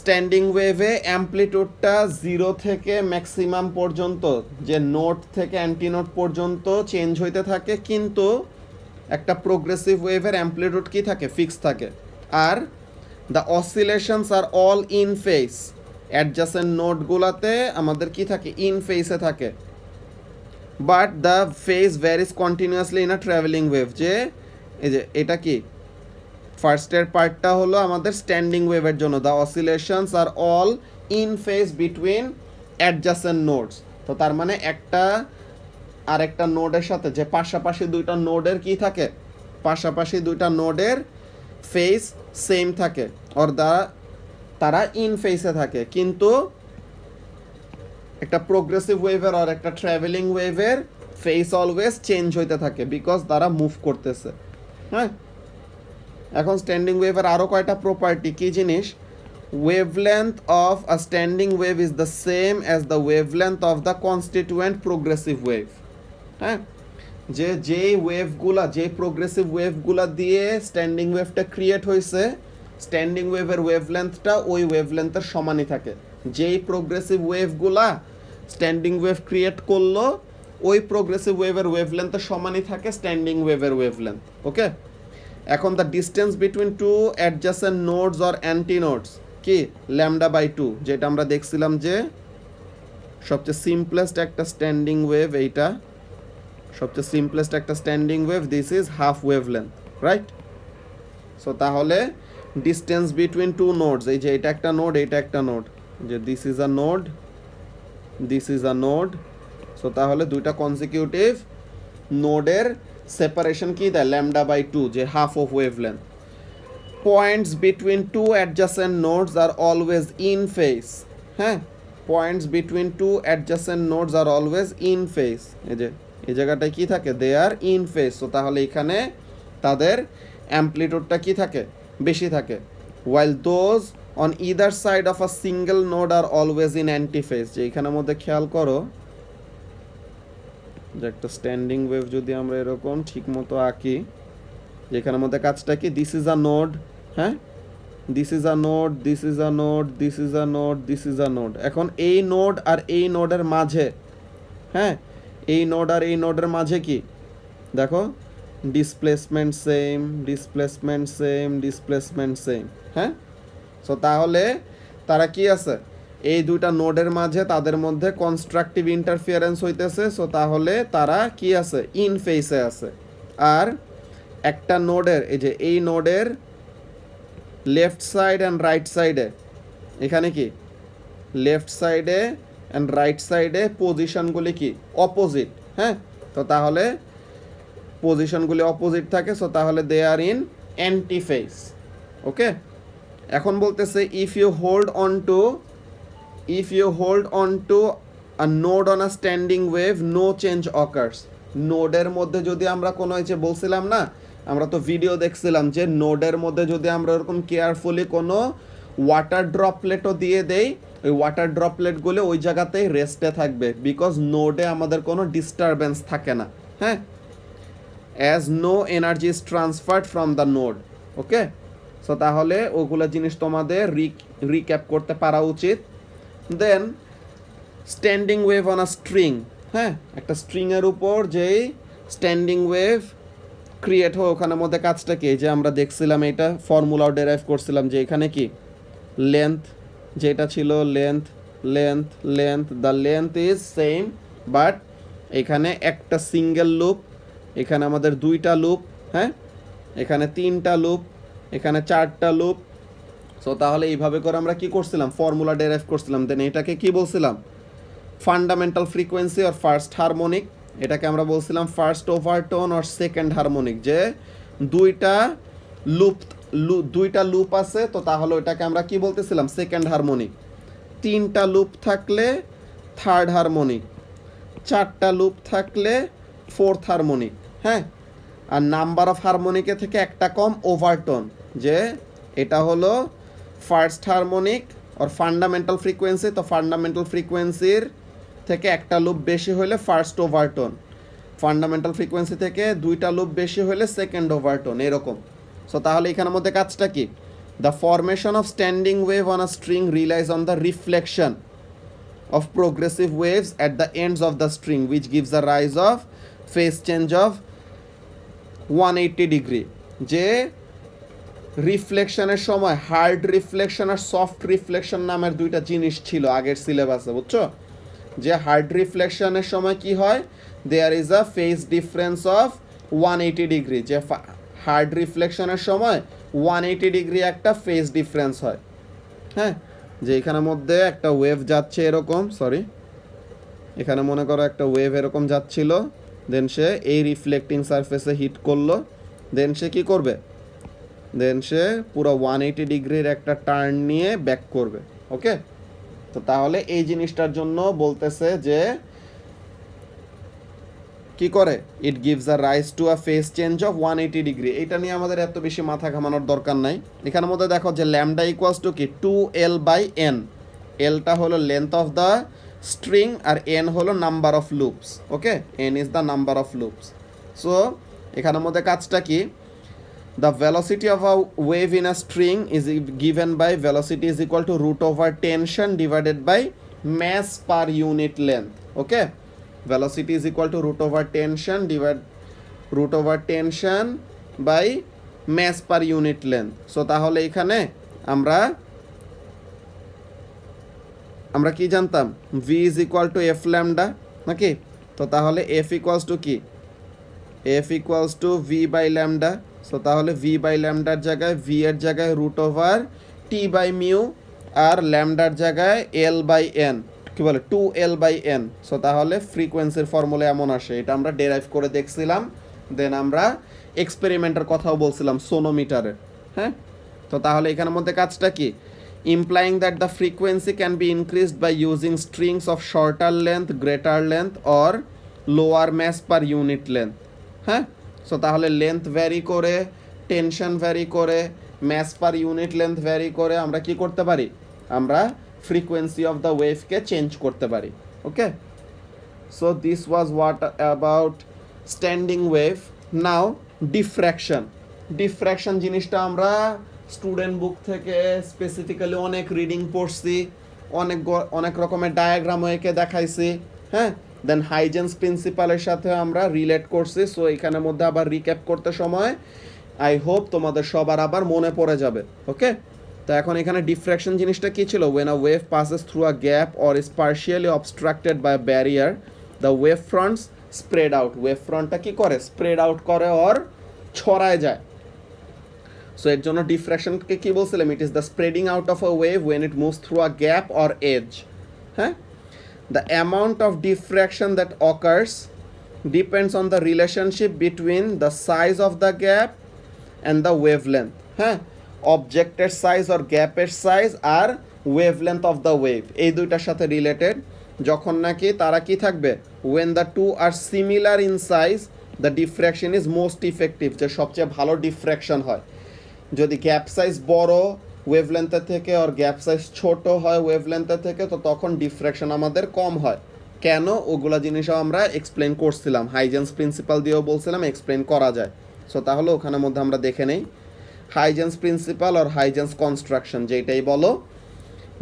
স্ট্যান্ডিং ওয়েভে অ্যাম্পলিটিউডটা জিরো থেকে ম্যাক্সিমাম পর্যন্ত, যে নোট থেকে অ্যান্টিনোট পর্যন্ত চেঞ্জ হইতে থাকে, কিন্তু একটা প্রোগ্রেসিভ ওয়েভের অ্যাম্পলিটিউড কি থাকে, ফিক্স থাকে। আর the oscillations are all in phase, adjacent নোটগুলোতে আমাদের কি থাকে, ইন ফেসে থাকে, but the phase varies continuously in a travelling wave, যে এই যে এটা কি ফার্স্টের পার্টটা হলো আমাদের স্ট্যান্ডিং ওয়েভের জন্য, the oscillations are all in phase between adjacent nodes. তো তার মানে একটা আর একটা নোডের সাথে যে পাশাপাশি দুইটা নোডের কি থাকে, পাশাপাশি দুইটা নোডের ফেজ সেম থাকে, অর তারা ইন ফেসে থাকে, কিন্তু একটা প্রোগ্রেসিভ ওয়েভের আর একটা ট্রাভেলিং ওয়েভের ফেস অলওয়েজ চেঞ্জ হইতে থাকে বিকজ তারা মুভ করতেছে। হ্যাঁ, এখন স্ট্যান্ডিং ওয়েভের আরও কয়টা প্রপার্টি, কী জিনিস, wavelength of a standing wave is the same as the wavelength of the constituent progressive wave. হ্যাঁ, যেই ওয়েভগুলা, যে প্রোগ্রেসিভ ওয়েভগুলা দিয়ে স্ট্যান্ডিং ওয়েভটা ক্রিয়েট হয়েছে, স্ট্যান্ডিং ওয়েভের ওয়েভলেন্থটা ওই ওয়েভলেন্থের সমানই থাকে। যেই প্রোগ্রেসিভ ওয়েভগুলা স্ট্যান্ডিং ওয়েভ ক্রিয়েট করলো ওই প্রোগ্রেসিভ ওয়েভের ওয়েভলেন্থের সমানই থাকে স্ট্যান্ডিং ওয়েভের ওয়েভলেন্থ। ওকে, এখন the distance between two adjacent nodes or antinodes কি, λ/2, যেটা আমরা দেখছিলাম যে সবচেয়ে সিম্পলেস্ট একটা স্ট্যান্ডিং ওয়েভ, এইটা সবচেয়ে সিম্পলেস্ট একটা standing wave, this is half wavelength, right? So তাহলে ডিস্টেন্স বিটুইন টু নোডস, এই যে এটা একটা নোড, এটা একটা নোড, যে this is a node, this is a node. So তাহলে দুইটা কনসিকিউটিভ নোডের সেপারেশন কি দেয়, λ/2, যে half of wavelength. Points between two adjacent nodes are always in phase. হ্যাঁ, points between two adjacent nodes are always in phase, এই যে এই জায়গাটায় কি থাকে, they are in phase. So তাহলে এখানে তাদের অ্যাম্প্লিটিউডটা কি থাকে, বেশি থাকে। While those on either side of a single node are always in anti phase. যে এখানের মধ্যে খেয়াল করো যে একটা স্ট্যান্ডিং ওয়েভ যদি আমরা এরকম ঠিক মতো আঁকি, যেখানের মধ্যে কাজটা কি, দিস ইজ আ নোড, হ্যাঁ, this is a node, this is a node, this is a node, this is a node. এখন এই নোড আর এই নোডের মাঝে, হ্যাঁ, এই নোড আর এই নোডের মাঝে কি দেখো, displacement same, displacement same, displacement same. হ্যাঁ, সো তাহলে তারা কি আছে, এই দুইটা নোডের মাঝে তাদের মধ্যে কনস্ট্রাকটিভ ইন্টারফিয়ারেন্স হইতেছে। সো তাহলে তারা কি আছে, ইন ফেসে আছে। আর একটা নোডের, এই যে এই নোডের লেফট সাইড অ্যান্ড রাইট সাইডে, এখানে কি লেফট সাইডে অ্যান্ড রাইট সাইডে পজিশনগুলি কি অপোজিট। হ্যাঁ, তো তাহলে পজিশনগুলি অপোজিট থাকে, সো তাহলে they are in anti face. Okay, এখন বলতেছে if you hold on to a node on a standing wave no change occurs. নোডের মধ্যে যদি আমরা কোনো, এই যে বলছিলাম না, আমরা তো ভিডিও দেখছিলাম যে নোডের মধ্যে যদি আমরা এরকম কেয়ারফুলি কোনো ওয়াটার ড্রপলেটও দিয়ে দেই, ওই ওয়াটার ড্রপলেটগুলো ওই জায়গাতেই রেস্টে থাকবে বিকজ নোডে আমাদের কোনো ডিস্টারবেন্স থাকে না। হ্যাঁ, as no energy is transferred from the node. Okay, so তাহলে ওগুলো জিনিস তোমাদের রিক্যাপ করতে পারা উচিত। Then standing wave on a string. হ্যাঁ, একটা স্ট্রিংয়ের উপর যেই স্ট্যান্ডিং ওয়েভ ক্রিয়েট হয় ওখানের মধ্যে কাজটা কি, যে আমরা দেখছিলাম এটা ফর্মুলাও ডেরাইভ করছিলাম যে এখানে কি লেন্থ, যেটা ছিল length, length, length, the length is same, but এখানে একটা সিঙ্গেল লুপ, এখানে আমাদের দুইটা লুপ, হ্যাঁ, এখানে তিনটা লুপ, এখানে চারটা লুপ। সো তাহলে এইভাবে করে আমরা কি করছিলাম, ফর্মুলা ডেরাইভ করছিলাম। দেন এটাকে কি বলছিলাম, ফান্ডামেন্টাল ফ্রিকোয়েন্সি আর ফার্স্ট হারমোনিক। এটাকে আমরা বলছিলাম ফার্স্ট ওভারটোন আর সেকেন্ড হারমোনিক, যে দুইটা লুপ আছে, তো তাহলে ওইটাকে আমরা কি বলতেছিলাম, সেকেন্ড হারমোনিক। তিনটা লুপ থাকলে থার্ড হারমোনিক, চারটা লুপ থাকলে ফোর্থ হারমোনিক। হ্যাঁ, আর নাম্বার অফ হারমোনিকে থেকে একটা কম ওভারটোন, যে এটা হলো ফার্স্ট হারমোনিক আর ফান্ডামেন্টাল ফ্রিকোয়েন্সি। তো ফান্ডামেন্টাল ফ্রিকোয়েন্সির থেকে একটা লুপ বেশি হলে ফার্স্ট ওভারটোন, ফান্ডামেন্টাল ফ্রিকোয়েন্সি থেকে দুইটা লুপ বেশি হলে সেকেন্ড ওভারটোন, এরকম। সো তাহলে এখানের মধ্যে কাজটা কি, the formation of standing wave on a string realise on the reflection of progressive waves at the ends of the string which gives the rise of phase change of 180 degree. যে রিফ্লেকশনের সময় hard reflection আর soft reflection নামের দুইটা জিনিস ছিল আগের সিলেবাসে, বুঝছো? যে হার্ড রিফ্লেকশনের সময় কি হয়, there is a phase difference of 180 degree. যে হার্ড রিফ্লেকশনের সময় 180 ডিগ্রি একটা ফেজ ডিফারেন্স হয়, হ্যাঁ, যে এখানের মধ্যে একটা ওয়েভ যাচ্ছে এরকম, সরি, এখানে মনে করো একটা ওয়েভ এরকম যাচ্ছিল, দেন সে এই রিফ্লেক্টিং সারফেসে হিট করলো, দেন সে কী করবে, দেন সে পুরো 180 ডিগ্রির একটা টার্ন নিয়ে ব্যাক করবে। ওকে, তো তাহলে এই জিনিসটার জন্য বলতেছে যে কি করে, it gives a rise to a phase change of 180 degree. এটা নিয়ে আমাদের এত বেশি মাথা ঘামানোর দরকার নাই। এখানের মধ্যে দেখো যে ল্যামডা ইকুয়ালস টু কি 2L/n, এলটা হলো লেন্থ অফ দ্য স্ট্রিং আর এন হলো number of loops. Okay, n is the number of loops. So এখানের মধ্যে কাজটা কি, the velocity of a wave in a string is given by velocity is equal to root over tension divided by mass per unit length. Okay, velocity is equal to root over tension by mass per unit length. So তাহলে এখানে আমরা কি জানতাম, v is equal to f lambda নাকি, তো তাহলে f equals to কি, f equals to v by lambda. So তাহলে v বাই ল্যামডার জায়গায় v এর জায়গায় root over t by mu আর ল্যামডার জায়গায় l বাই n, কি বলে 2L/n। সো তাহলে ফ্রিকোয়েন্সির ফর্মুলা এমন আসে, এটা আমরা ডেরাইভ করে দেখছিলাম, দেন আমরা এক্সপেরিমেন্টের কথাও বলছিলাম সোনোমিটারের। হ্যাঁ, তো তাহলে এখানের মধ্যে কাজটা কি, implying that the frequency can be increased by using strings of shorter length, greater length or lower mass per unit length. হ্যাঁ, সো তাহলে লেন্থ ভ্যারি করে, টেনশন ভ্যারি করে, mass per unit length vary করে আমরা কি করতে পারি, আমরা ফ্রিকোয়েন্সি অফ দ্য ওয়েভকে চেঞ্জ করতে পারি। Okay, so this was what about standing wave. Now diffraction জিনিসটা আমরা স্টুডেন্ট বুক থেকে স্পেসিফিক্যালি অনেক রিডিং পড়ছি, অনেক রকমের ডায়াগ্রামও এঁকে দেখাইছি। হ্যাঁ, দেন হাইজেন্স প্রিন্সিপালের সাথে আমরা রিলেট করছি। সো এখানের মধ্যে আবার রিক্যাপ করতে সময় আই হোপ তোমাদের সবার আবার মনে পড়ে যাবে। ওকে, তো এখন এখানে ডিফ্র্যাকশন জিনিসটা কী ছিল, when a wave passes through a gap or is partially obstructed by barrier the wave fronts spread out, wave ফ্রন্টটা কী করে, স্প্রেড আউট করে অর ছড়ায় যায়। সো এর জন্য ডিফ্র্যাকশনকে কী বলছিলাম, it is the spreading out of a wave when it moves through a gap or edge. হ্যাঁ, the amount of diffraction that occurs depends on the relationship between the size of the gap and the wavelength. হ্যাঁ, অবজেক্টের size or গ্যাপের size আর wavelength of the wave, এই দুইটার সাথে related. যখন নাকি তারা কি থাকবে, when the two are similar in size the diffraction is most effective, যে সবচেয়ে ভালো ডিফ্র্যাকশন হয়। যদি গ্যাপ সাইজ বড় ওয়েভলেন্থের থেকে আর গ্যাপ সাইজ ছোট হয় ওয়েভলেন্থের থেকে, তো তখন ডিফ্র্যাকশন আমাদের কম হয়। কেন, ওগুলা জিনিসও আমরা এক্সপ্লেন করছিলাম, হাইজেন্স প্রিন্সিপাল দিয়েও বলছিলাম এক্সপ্লেন করা যায়। সো তাহলে ওখানের মধ্যে আমরা দেখে নেই হাইজেন্স প্রিন্সিপাল আর হাইজেন্স কনস্ট্রাকশন, যেটাই বলো,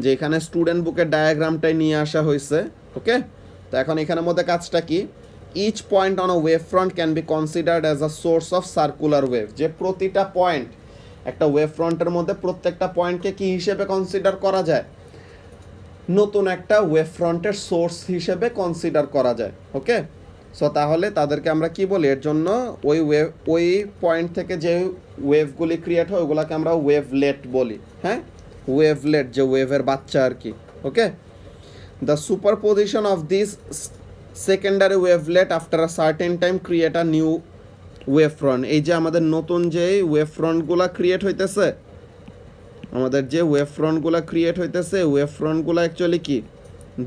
যে এখানে স্টুডেন্ট বুকের ডায়াগ্রামটাই নিয়ে আসা হয়েছে। ওকে, তো এখন এখানের মধ্যে কাজটা কি, each point on a wave front can be considered as a source of circular wave, যে প্রতিটা পয়েন্ট একটা ওয়েভ ফ্রন্টের মধ্যে প্রত্যেকটা পয়েন্টকে কি হিসেবে কনসিডার করা যায়, নতুন একটা ওয়েভ ফ্রন্টের সোর্স হিসেবে কনসিডার করা যায়। ওকে, সো তাহলে তাদেরকে আমরা কি বলি, এর জন্য ওই পয়েন্ট থেকে যে ওয়েভগুলি ক্রিয়েট হয় ওগুলোকে আমরা ওয়েভলেট বলি। হ্যাঁ, ওয়েভলেট যে ওয়েভের বাচ্চা আর কি। Okay, the superposition of this secondary wavelet after a certain time create a new wave front. এই যে আমাদের নতুন যে ওয়েভ ফ্রন্টগুলো ক্রিয়েট হইতেছে, আমাদের যে ওয়েভ ফ্রন্টগুলো ক্রিয়েট হইতেছে, ওয়েভ ফ্রন্টগুলো অ্যাকচুয়ালি কি,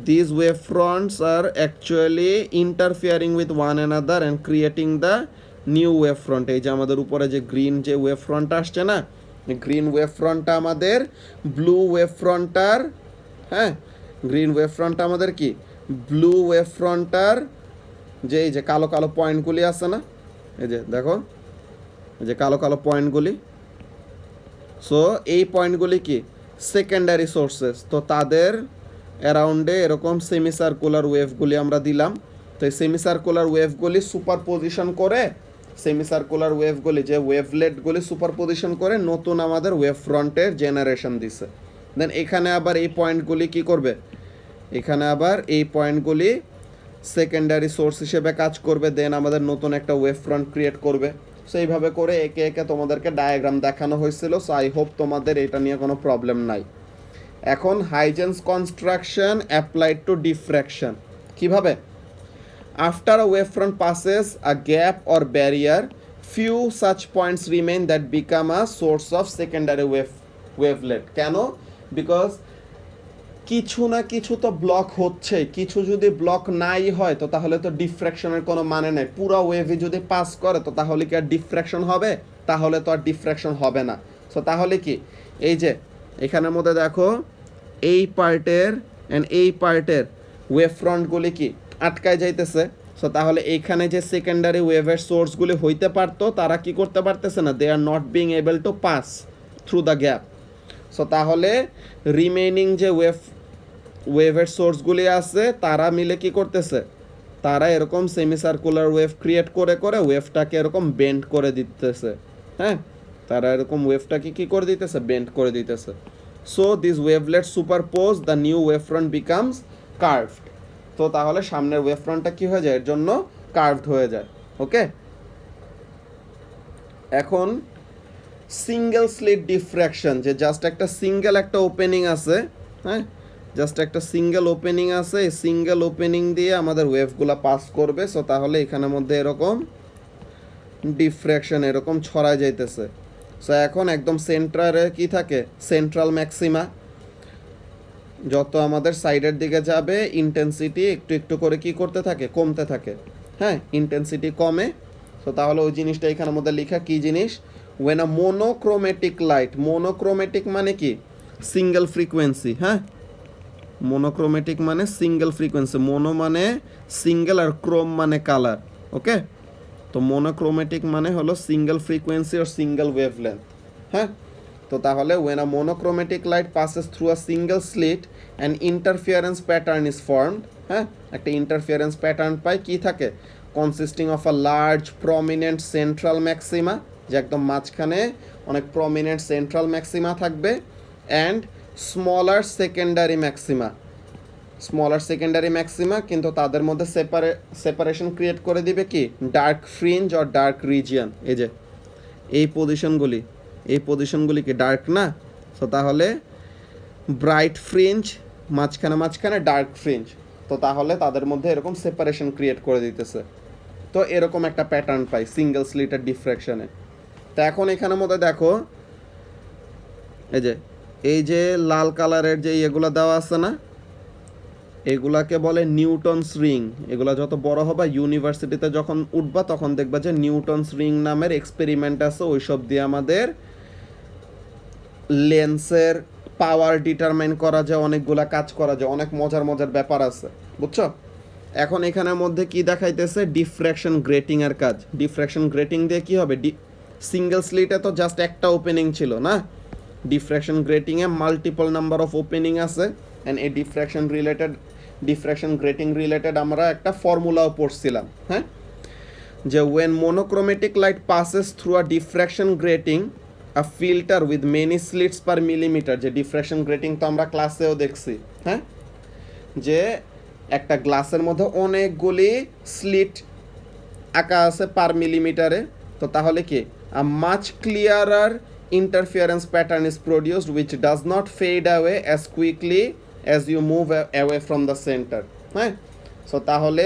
this wave fronts are actually interfering with one another and creating the new wave front. এই যে আমাদের উপরে যে গ্রিন যে ওয়েভ ফ্রন্টটা আসছে না, গ্রিন ওয়েভ ফ্রন্টটা আমাদের ব্লু ওয়েভ ফ্রন্টটার, হ্যাঁ, গ্রিন ওয়েভ ফ্রন্টটা আমাদের কি, ব্লু ওয়েভ ফ্রন্টটার যে এই যে কালো কালো পয়েন্টগুলি আছে না, এই যে দেখো এই যে কালো কালো পয়েন্টগুলি, সো এই পয়েন্টগুলি কি সেকেন্ডারি সোর্সেস। তো তাদের অ্যারাউন্ডে এরকম সেমি সার্কুলার ওয়েভগুলি আমরা দিলাম। তো এই সেমি সার্কুলার ওয়েভগুলি সুপারপোজিশন করে, সেমি সার্কুলার ওয়েভগুলি যে ওয়েভলেটগুলি সুপারপোজিশন করে নতুন আমাদের ওয়েভ ফ্রন্টের জেনারেশন দিছে। দেন এখানে আবার এই পয়েন্টগুলি কি করবে, এখানে আবার এই পয়েন্টগুলি সেকেন্ডারি সোর্স হিসেবে কাজ করবে, দেন আমাদের নতুন একটা ওয়েভ ফ্রন্ট ক্রিয়েট করবে। সো এইভাবে করে একে একে তোমাদেরকে ডায়াগ্রাম দেখানো হয়েছিল। সো আই হোপ তোমাদের এটা নিয়ে কোনো প্রবলেম নাই। এখন Huygens construction applied to diffraction কিভাবে? After a wave front passes a gap or barrier few such points remain that become a source of secondary wavelet. কেন? বিকজ কিছু না কিছু তো ব্লক হচ্ছে, কিছু যদি ব্লক নাই হয় তো তাহলে তো ডিফ্র্যাকশনের কোনো মানে নেই। পুরো ওয়েভই যদি পাস করে তো তাহলে কি আর ডিফ্র্যাকশন হবে? তাহলে তো আর ডিফ্র্যাকশন হবে না। সো তাহলে কি এই যে এখানের মধ্যে দেখো এই পার্টের অ্যান্ড এই পার্টের ওয়েভ ফ্রন্টগুলি কি আটকায় যাইতেছে। সো তাহলে এইখানে যে সেকেন্ডারি ওয়েভের সোর্সগুলি হইতে পারতো তারা কি করতে পারতেছে না, they are not being able to pass through the gap. So তাহলে রিমেইনিং যে ওয়েভের সোর্সগুলি আছে তারা মিলে কি করতেছে, তারা এরকম সেমি সার্কুলার ওয়েভ ক্রিয়েট করে করে ওয়েভটাকে এরকম বেন্ড করে দিতেছে। হ্যাঁ, তারা এরকম ওয়েভটাকে কি করে দিতেছে, বেন্ড করে দিতেছে। So this wavelet superpose the new wave front becomes curved. তো তাহলে সামনের ওয়েভ ফ্রন্টটা কি হয়ে যায়, এর জন্য কার্ভড হয়ে যায়। ওকে, এখন সিঙ্গেল স্লিট ডিফ্র্যাকশন, যে জাস্ট একটা সিঙ্গেল একটা ওপেনিং আছে, হ্যাঁ জাস্ট একটা সিঙ্গেল ওপেনিং আছে, এই সিঙ্গেল ওপেনিং দিয়ে আমাদের ওয়েভগুলো পাস করবে। সো তাহলে এখানের মধ্যে এরকম ডিফ্র্যাকশন এরকম ছড়ায় যাইতেছে। সো এখন একদম সেন্টারে কি থাকে, সেন্ট্রাল ম্যাক্সিমা। যত আমাদের সাইডের দিকে যাবে ইন্টেন্সিটি একটু একটু করে কি করতে থাকে, কমতে থাকে। হ্যাঁ, ইন্টেন্সিটি কমে। তো তাহলে ওই জিনিসটা এখানের মধ্যে লেখা কি জিনিস, ওয়েন আ মোনোক্রোমেটিক লাইট, মোনোক্রোমেটিক মানে কি সিঙ্গেল ফ্রিকোয়েন্সি। হ্যাঁ, মোনোক্রোমেটিক মানে সিঙ্গেল ফ্রিকোয়েন্সি, মোনো মানে সিঙ্গেল আর ক্রোম মানে কালার। ওকে, তো মোনোক্রোমেটিক মানে হলো সিঙ্গেল ফ্রিকোয়েন্সি আর সিঙ্গেল ওয়েভলেন্থ। হ্যাঁ, তো তাহলে when a monochromatic light passes through a single slit an interference pattern is formed. হ্যাঁ, একটা ইন্টারফিয়ারেন্স প্যাটার্ন পাই, কি থাকে, consisting of a large prominent central maxima, যে একদম মাঝখানে অনেক প্রমিনেন্ট সেন্ট্রাল ম্যাক্সিমা থাকবে, and smaller secondary maxima, smaller secondary maxima, কিন্তু তাদের মধ্যে সেপারেশন ক্রিয়েট করে দিবে কি, dark fringe or dark region. এই যে এই পজিশনগুলিকে ডার্ক না, তো তাহলে ব্রাইট ফ্রিঞ্জ, মাঝখানে মাঝখানে ডার্ক ফ্রিঞ্জ, তো তাহলে তাদের মধ্যে এরকম সেপারেশন ক্রিয়েট করে দিতেছে। তো এরকম একটা প্যাটার্ন পাই সিঙ্গেল স্লিটের ডিফ্র্যাকশনে। তো এখন এখানের মধ্যে দেখো এই যে লাল কালারের যে এগুলো দেওয়া আছে না, এগুলাকে বলে নিউটনস রিং। এগুলা যত বড় হবে ইউনিভার্সিটিতে যখন উঠবা তখন দেখবা যে নিউটনস রিং নামের এক্সপেরিমেন্ট আছে, ওইসব দিয়ে আমাদের লেন্সের পাওয়ার ডিটারমাইন করা যায়, অনেকগুলা কাজ করা যায়, অনেক মজার মজার ব্যাপার আছে, বুঝছো। এখন এখানের মধ্যে কি দেখাইতেছে, ডিফ্র্যাকশন গ্রেটিং এর কাজ। ডিফ্র্যাকশন গ্রেটিং দিয়ে কি হবে, সিঙ্গেল স্লিটে তো জাস্ট একটা ওপেনিং ছিল না, ডিফ্র্যাকশন গ্রেটিং এ মাল্টিপল নাম্বার অফ ওপেনিং আছে। অ্যান্ড এই ডিফ্র্যাকশন গ্রেটিং রিলেটেড আমরা একটা ফর্মুলাও পড়ছিলাম। হ্যাঁ, যে when monochromatic light passes through a diffraction grating a filter with many slits per millimetre, যে ডিফ্র্যাকশন গ্রেটিং তো আমরা ক্লাসেও দেখছি। হ্যাঁ, যে একটা গ্লাসের মধ্যে অনেকগুলি স্লিট আঁকা আছে পার মিলিমিটারে, তো তাহলে কি a much clearer interference pattern is produced which does not fade away as quickly as you move away from the center. হ্যাঁ, সো তাহলে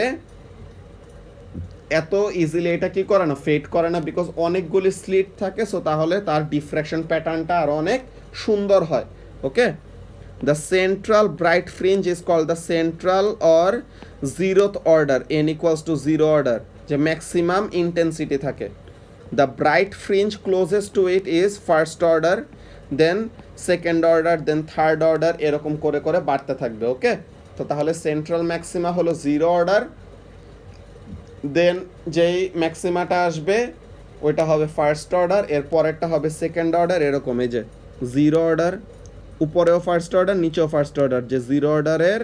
এত ইজিলি এটা কি করে না, ফেড করে না, বিকজ অনেকগুলি স্লিট থাকে। সো তাহলে তার ডিফ্র্যাকশন প্যাটার্নটা আরও অনেক সুন্দর হয়। Okay, the central bright fringe is called the central or zeroth order, n equals to zero order, যে ম্যাক্সিমাম ইন্টেন্সিটি থাকে। The bright fringe closest to it is first order, then second order, then third order, এরকম করে করে বাড়তে থাকবে। Okay, তো তাহলে central maxima হলো জিরো অর্ডার, দেন যেই ম্যাক্সিমাটা আসবে ওইটা হবে ফার্স্ট অর্ডার, এর পরেরটা হবে সেকেন্ড অর্ডার, এরকম। এই যে জিরো অর্ডার, উপরেও ফার্স্ট অর্ডার নিচেও ফার্স্ট অর্ডার, যে জিরো অর্ডারের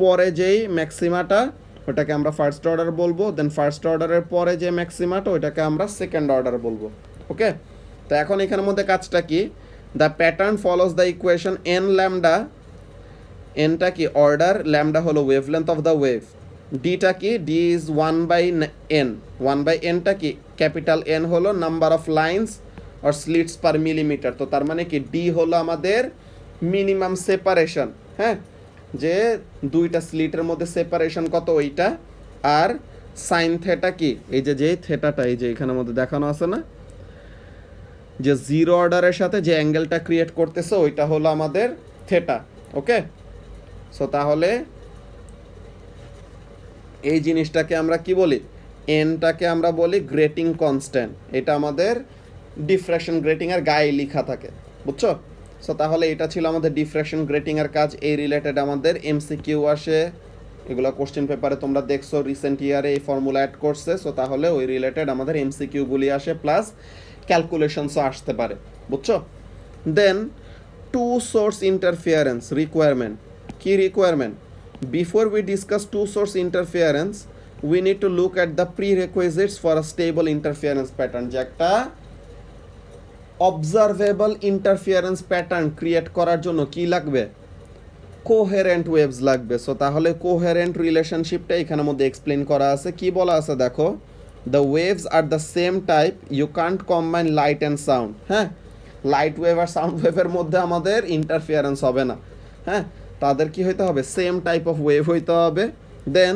পরে যেই ম্যাক্সিমাটা ওটাকে আমরা ফার্স্ট অর্ডার বলবো, দেন ফার্স্ট অর্ডারের পরে যে ম্যাক্সিমাটা ওইটাকে আমরা সেকেন্ড অর্ডার বলবো। ওকে, তো এখন এখানের মধ্যে কাজটা কি, the pattern follows the equation n lambda, এনটা কি অর্ডার, ল্যামডা হলো ওয়েভলেন্থ অফ দ্য ওয়েভ। ডিটা কি, ডি ইজ 1/n, 1/nটা কি, ক্যাপিটাল এন হলো number of lines or slits per millimetre. তো তার মানে কি ডি হলো আমাদের মিনিমাম সেপারেশন, হ্যাঁ, যে দুইটা স্লিটের মধ্যে সেপারেশন কত ওইটা। আর সাইন থেটা কি, এই যে যেই থেটাটা এই যে এখানের মধ্যে দেখানো আছে না, যে জিরো অর্ডারের সাথে যে অ্যাঙ্গেলটা ক্রিয়েট করতেছে ওইটা হলো আমাদের থেটা। ওকে, সো তাহলে এই জিনিসটাকে আমরা কি বলি, এনটাকে আমরা বলি গ্রেটিং কনস্ট্যান্ট। এটা আমাদের ডিফ্র্যাকশন গ্রেটিংয়ের গায়ে লেখা থাকে, বুঝছো? সো তাহলে এটা ছিল আমাদের ডিফ্র্যাকশন গ্রেটিংয়ের কাজ। এই রিলেটেড আমাদের এমসিকিউ আসে, এগুলো কোশ্চেন পেপারে তোমরা দেখছো রিসেন্ট ইয়ারে এই ফর্মুলা অ্যাড করছে। সো তাহলে ওই রিলেটেড আমাদের এমসিকিউগুলি আসে, প্লাস ক্যালকুলেশনসও আসতে পারে, বুঝছো? দেন টু সোর্স ইন্টারফিয়ারেন্স রিকোয়ারমেন্ট। কি requirement? Before we discuss two-source interference, we need to look at the prerequisites for a stable interference pattern. যে একটা observable interference pattern ক্রিয়েট করার জন্য কি লাগবে? কোহেরেন্ট ওয়েভস লাগবে। সো তাহলে কোহেরেন্ট রিলেশনশিপটা এখানের মধ্যে এক্সপ্লেন করা আছে। কি বলা আছে দেখো, the waves are the same type, you can't combine light and sound. হ্যাঁ, লাইট ওয়েভ আর সাউন্ড ওয়েভের মধ্যে আমাদের ইন্টারফিয়ারেন্স হবে না, হ্যাঁ, তাদের কি হইতে হবে, সেম টাইপ অফ ওয়েভ হইতে হবে। Then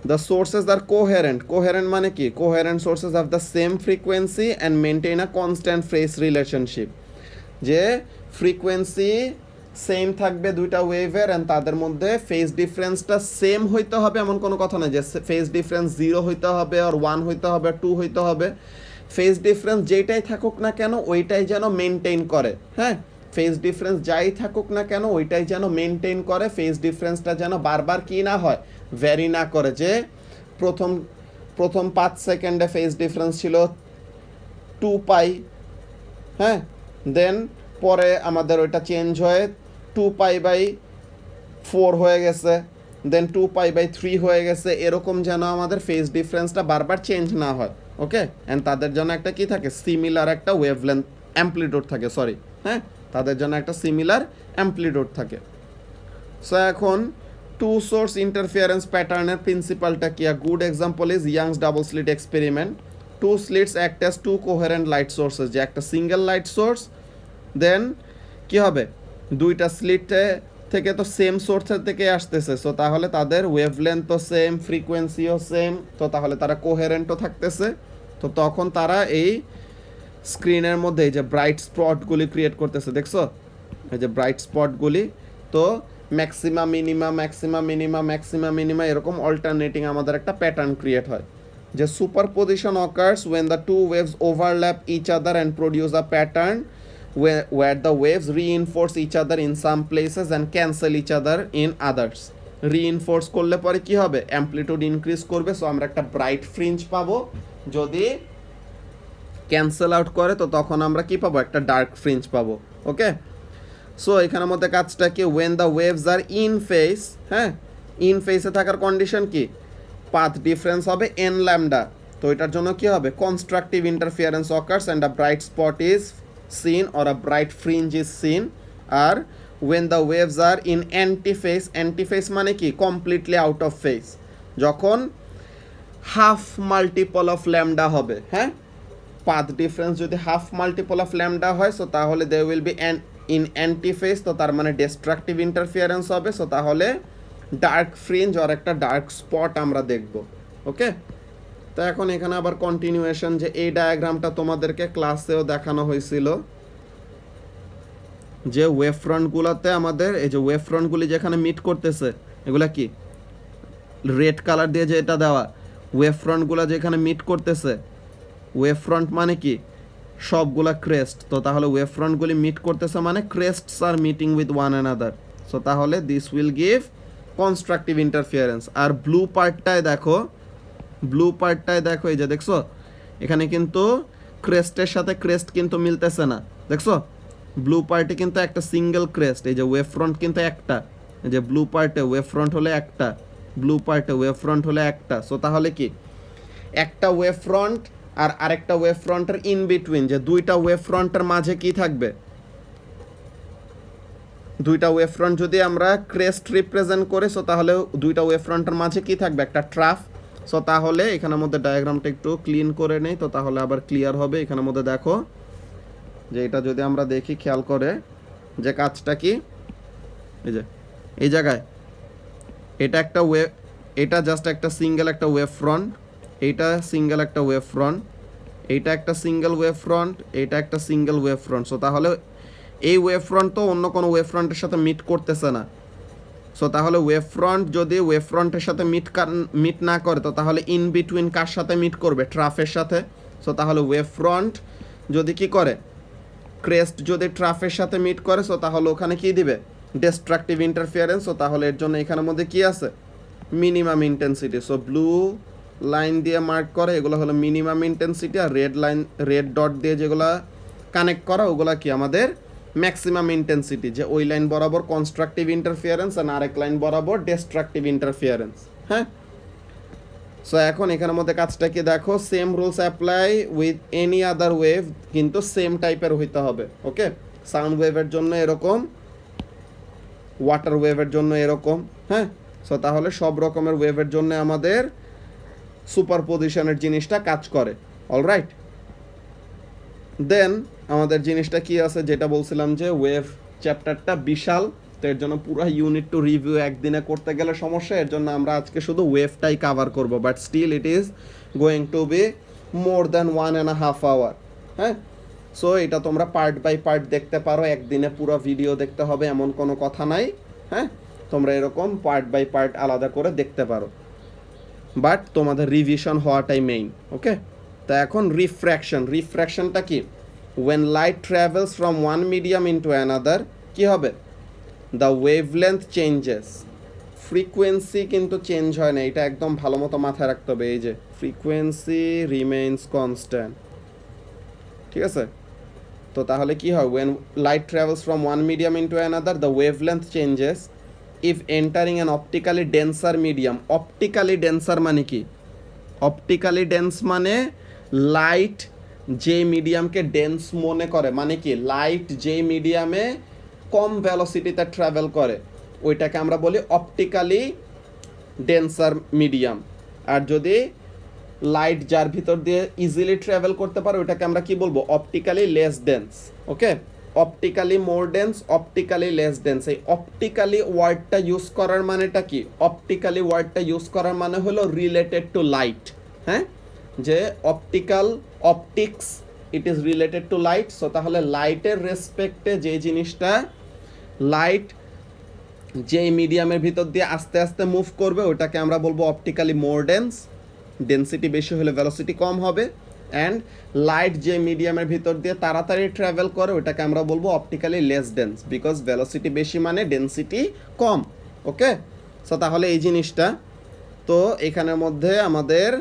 the sources are coherent. Coherent মানে কি, coherent sources have the same frequency and maintain a constant phase relationship. যে ফ্রিকোয়েন্সি সেম থাকবে দুইটা ওয়েভের, অ্যান্ড তাদের মধ্যে ফেজ ডিফারেন্সটা সেম হইতে হবে এমন কোনো কথা নয় যে ফেজ ডিফারেন্স 0 হইতে হবে আর 1 হইতে হবে 2 হইতে হবে। ফেজ ডিফারেন্স যেটাই থাকুক না কেন ওইটাই যেন মেনটেন করে, হ্যাঁ, ফেজ ডিফারেন্স যাই থাকুক না কেন ওইটাই যেন মেনটেন করে। ফেজ ডিফারেন্সটা যেন বারবার কি না হয়, ভ্যারি না করে। যে প্রথম 5 সেকেন্ডে ফেজ ডিফারেন্স ছিল 2π, হ্যাঁ, দেন পরে আমাদের ওইটা চেঞ্জ হয়ে 2π/4 হয়ে গেছে, দেন 2π/3 হয়ে গেছে। এরকম যেন আমাদের ফেজ ডিফারেন্সটা বারবার চেঞ্জ না হয়। ওকে, অ্যান্ড তাদের জন্য একটা কি থাকে, সিমিলার একটা ওয়েভলেন্থ অ্যাম্পলিটিউড থাকে, সরি, হ্যাঁ, তাদের জন্য একটা সিমিলার অ্যাম্পলিটিউড থাকে। সো এখন টু সোর্স ইন্টারফিয়ারেন্স প্যাটার্নের প্রিন্সিপালটা কি? A good example is Young's double slit experiment. Two slits act as two coherent light sources. যে একটা সিঙ্গেল লাইট সোর্স, দেন কি হবে, দুইটা স্লিটে থেকে তো সেম সোর্সের থেকে আসতেছে, সো তাহলে তাদের ওয়েভলেন্থও সেম, ফ্রিকোয়েন্সিও সেম, তো তাহলে তারা কোহেরেন্টও থাকতেছে। তো তখন তারা এই স্ক্রিনের মধ্যে এই যে ব্রাইট স্পটগুলি ক্রিয়েট করতেছে, দেখছো এই যে ব্রাইট স্পটগুলি। তো maxima minima, maxima minima, maxima minima, এরকম অল্টারনেটিং আমাদের একটা প্যাটার্ন ক্রিয়েট হয়। যে superposition occurs when the two waves overlap each other and produce a pattern where the waves reinforce each other in some places and cancel each other in others. Reinforce করলে পরে কি হবে, amplitude increase করবে, so আমরা একটা bright fringe পাবো। যদি cancel out করে তো তখন আমরা কি পাবো, একটা ডার্ক ফ্রিঞ্জ পাবো। ওকে, সো এখানের মধ্যে কাজটা কি, when the waves are in phase, হ্যাঁ, ইন ফেসে থাকার কন্ডিশন কি, পাথ ডিফারেন্স হবে n ল্যামডা। তো এটার জন্য কি হবে, constructive interference occurs and a bright spot is seen or a bright fringe is seen. আর when the waves are in antiphase, antiphase মানে কি, completely out of phase, যখন হাফ মাল্টিপল অফ ল্যামডা হবে, হ্যাঁ, পাথ ডিফারেন্স যদি half multiple of lambda হয়, so তাহলে দে will be in অ্যান্টিফেজ, তো তার মানে ডিস্ট্রাকটিভ ইন্টারফিয়ারেন্স হবে। সো তাহলে ডার্ক ফ্রিঞ্জ আর একটা ডার্ক স্পট আমরা দেখব। ওকে, তো এখন এখানে আবার কন্টিনিউয়েশন, যে এই ডায়াগ্রামটা তোমাদেরকে ক্লাসেও দেখানো হয়েছিল, যে ওয়েভ ফ্রন্টগুলোতে আমাদের এই যে ওয়েভ ফ্রন্টগুলি যেখানে মিট করতেছে, এগুলা কি রেড কালার দিয়ে যে এটা দেওয়া, ওয়েভ ফ্রন্টগুলো যেখানে মিট করতেছে, ওয়েভ ফ্রন্ট মানে কি, সবগুলা ক্রেস্ট। তো তাহলে ওয়েভ ফ্রন্টগুলি মিট করতেছে মানে crests are meeting with one another. So তাহলে this will give constructive interference. আর ব্লু পার্টটায় দেখো, ব্লু পার্টটায় দেখো, এই যে দেখছো এখানে কিন্তু ক্রেস্টের সাথে ক্রেস্ট কিন্তু মিলতেছে না, দেখছো ব্লু পার্টে কিন্তু একটা সিঙ্গেল ক্রেস্ট, এই যে ওয়েভ ফ্রন্ট কিন্তু একটা, এই যে ব্লু পার্টে ওয়েভ ফ্রন্ট হলে একটা, ব্লু পার্টে ওয়েভ ফ্রন্ট হলে একটা। সো তাহলে কি, একটা ওয়েভ ফ্রন্ট আর আরেকটা ওয়েভ ফ্রন্টের ইন বিটুইন, যে দুইটা ওয়েভ ফ্রন্টের মাঝে কি থাকবে, দুইটা ওয়েভ ফ্রন্ট যদি আমরা ক্রেস্ট রিপ্রেজেন্ট করি সো তাহলে দুইটা ওয়েভ ফ্রন্টের মাঝে কি থাকবে, একটা ট্রাফ। সো তাহলে এখানের মধ্যে ডায়াগ্রামটা একটু ক্লিন করে নেই, তো তাহলে আবার ক্লিয়ার হবে। এখানের মধ্যে দেখো যে এটা যদি আমরা দেখি খেয়াল করে যে কাজটা কি, এই যে এই জায়গায় এটা একটা ওয়েভ, এটা জাস্ট একটা সিঙ্গেল একটা ওয়েভ ফ্রন্ট, এইটা সিঙ্গেল একটা ওয়েভ ফ্রন্ট, এইটা একটা সিঙ্গেল ওয়েভ ফ্রন্ট, এইটা একটা সিঙ্গেল ওয়েভ ফ্রন্ট। সো তাহলে এই ওয়েভ ফ্রন্ট তো অন্য কোনো ওয়েভ ফ্রন্টের সাথে মিট করতেছে না। সো তাহলে ওয়েভ ফ্রন্ট যদি ওয়েভ ফ্রন্টের সাথে মিট না করে তো তাহলে ইন বিটুইন কার সাথে মিট করবে, ট্রাফের সাথে। সো তাহলে ওয়েভ ফ্রন্ট যদি কি করে, ক্রেস্ট যদি ট্রাফের সাথে মিট করে সো তাহলে ওখানে কি দিবে, ডিস্ট্রাকটিভ ইন্টারফিয়ারেন্স। সো তাহলে এর জন্য এখানের মধ্যে কি আছে, minimum intensity. So blue line দিয়ে মার্ক করে এগুলো হলো মিনিমাম ইন্টেন্সিটি, আর রেড ডট দিয়ে যেগুলো কানেক্ট করা ওগুলো কি আমাদের ম্যাক্সিমাম ইন্টেন্সিটি, যে ওই লাইন বরাবর কনস্ট্রাকটিভ ইন্টারফিয়ারেন্স আর আরেক লাইন বরাবর ডিস্ট্রাকটিভ ইন্টারফিয়ারেন্স। হ্যাঁ, সো এখন এখানের মধ্যে কাজটা কি দেখো, same rules apply with any other wave, কিন্তু সেম টাইপের হইতে হবে। ওকে, সাউন্ড ওয়েভের জন্য এরকম, ওয়াটার ওয়েভের জন্য এরকম। হ্যাঁ, সো তাহলে সব রকমের ওয়েভের জন্য আমাদের সুপারপজিশনের জিনিসটা কাজ করে। অলরাইট, দেন আমাদের জিনিসটা কি আছে, যেটা বলছিলাম যে ওয়েভ চ্যাপ্টারটা বিশাল, তো এর জন্য পুরো ইউনিট টু রিভিউ একদিনে করতে গেলে সমস্যা, এর জন্য আমরা আজকে শুধু ওয়েভটাই কাভার করব, but still it is going to be more than 1.5 hour. হ্যাঁ, সো এটা তোমরা পার্ট বাই পার্ট দেখতে পারো, একদিনে পুরো ভিডিও দেখতে হবে এমন কোনো কথা নাই। হ্যাঁ, তোমরা এরকম পার্ট বাই পার্ট আলাদা করে দেখতে পারো, বাট তোমাদের রিভিশন হওয়াটাই মেইন। ওকে, তো এখন রিফ্র্যাকশনটা কি, when light travels from one medium into another কি হবে, the wavelength changes, ফ্রিকোয়েন্সি কিন্তু চেঞ্জ হয় না, এটা একদম ভালো মতো মাথায় রাখতে হবে। এই যে ফ্রিকোয়েন্সি রিমেইনস কনস্ট্যান্ট, ঠিক আছে। তো তাহলে কি হয়, when light travels from one medium into another the wavelength changes if entering an optically denser medium। Optically denser মানে কি, অপটিক্যালি ডেন্স মানে লাইট যে মিডিয়ামকে ডেন্স মনে করে, মানে কি লাইট যে মিডিয়ামে কম ভেলোসিটিতে ট্রাভেল করে ওইটাকে আমরা বলি অপটিক্যালি ডেন্সার মিডিয়াম। আর যদি লাইট যার ভিতর দিয়ে ইজিলি ট্রাভেল করতে পারে ওইটাকে আমরা কি বলবো, অপটিক্যালি লেস ডেন্স। ওকে, অপটিক্যালি মোর ডেন্স, অপটিক্যালি লেস ডেন্স। এই অপটিক্যালি ওয়ার্ডটা ইউজ করার মানেটা কি, অপটিক্যালি ওয়ার্ডটা ইউজ করার মানে হলো রিলেটেড টু লাইট। হ্যাঁ, যে optics it is related to light. So তাহলে লাইটের রেসপেক্টে যে জিনিসটা লাইট যেই মিডিয়ামের ভিতর দিয়ে আস্তে আস্তে মুভ করবে ওটাকে আমরা বলবো অপটিক্যালি মোর ডেন্স, ডেন্সিটি বেশি হলে ভেলোসিটি কম হবে। অ্যান্ড লাইট যে মিডিয়ামের ভিতর দিয়ে তাড়াতাড়ি ট্রাভেল করে ওটাকে আমরা বলবো optically less dense, because velocity বেশি মানে ডেন্সিটি কম। ওকে, সো তাহলে এই জিনিসটা, তো এখানের মধ্যে আমাদের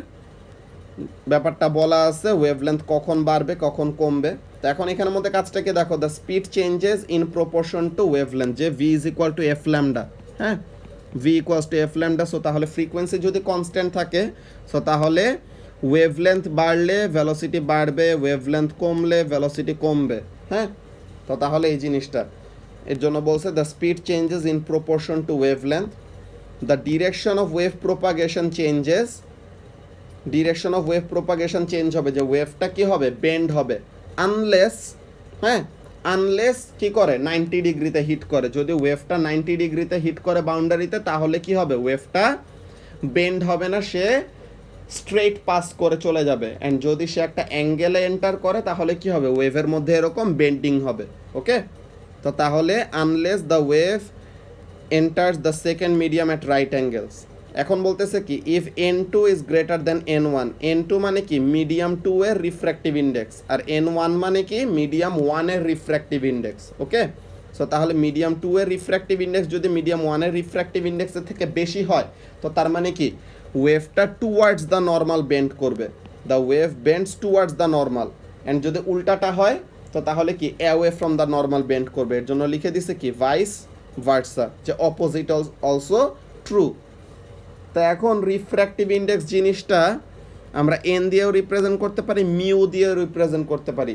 ব্যাপারটা বলা আছে ওয়েভলেন্থ কখন বাড়বে কখন কমবে। তো এখন এখানের মধ্যে কাজটাকে দেখো, the speed changes in proportion to wavelength, যে v is equal to f lambda. হ্যাঁ, v equals to f lambda. So তাহলে ফ্রিকোয়েন্সি যদি কনস্ট্যান্ট থাকে সো তাহলে ওয়েভলেন্থ বাড়লে ভেলোসিটি বাড়বে, ওয়েভলেন্থ কমলে ভেলোসিটি কমবে। হ্যাঁ, তো তাহলে এই জিনিসটা এর জন্য বলছে the speed changes in proportion to wavelength, the direction of wave propagation changes, direction of wave propagation change হবে, যে ওয়েভটা কি হবে, বেন্ড হবে, আনলেস, হ্যাঁ, আনলেস কি করে 90 ডিগ্রিতে হিট করে। যদি ওয়েভটা 90 ডিগ্রিতে হিট করে বাউন্ডারিতে তাহলে কি হবে, ওয়েভটা বেন্ড হবে না, সে স্ট্রেট পাস করে চলে যাবে। অ্যান্ড যদি সে একটা অ্যাঙ্গেলে এন্টার করে তাহলে কি হবে, ওয়েভের মধ্যে এরকম বেন্ডিং হবে। ওকে, তো তাহলে unless the wave enters the second medium at right angles. এখন বলতেছে কি, if n2 is greater than n1, n2 মানে কি মিডিয়াম 2 এর রিফ্র্যাক্টিভ ইন্ডেক্স, আর n1 মানে কি মিডিয়াম 1 এর রিফ্র্যাক্টিভ ইন্ডেক্স। ওকে, সো তাহলে মিডিয়াম 2 এর রিফ্র্যাক্টিভ ইন্ডেক্স যদি মিডিয়াম 1 এর রিফ্র্যাক্টিভ ইন্ডেক্সের থেকে বেশি হয় তো তার মানে কি ওয়েভটা টুয়ার্ডস দ্য নর্মাল বেন্ড করবে, the wave bends towards the normal. And যদি উল্টাটা হয় তো তাহলে কি away from the normal bend করবে। এর জন্য লিখে দিছে কি ভাইস ভার্সা, যে অপোজিট অলসো ট্রু। তো এখন রিফ্র্যাক্টিভ ইন্ডেক্স জিনিসটা আমরা এন দিয়েও রিপ্রেজেন্ট করতে পারি, মিউ দিয়েও রিপ্রেজেন্ট করতে পারি।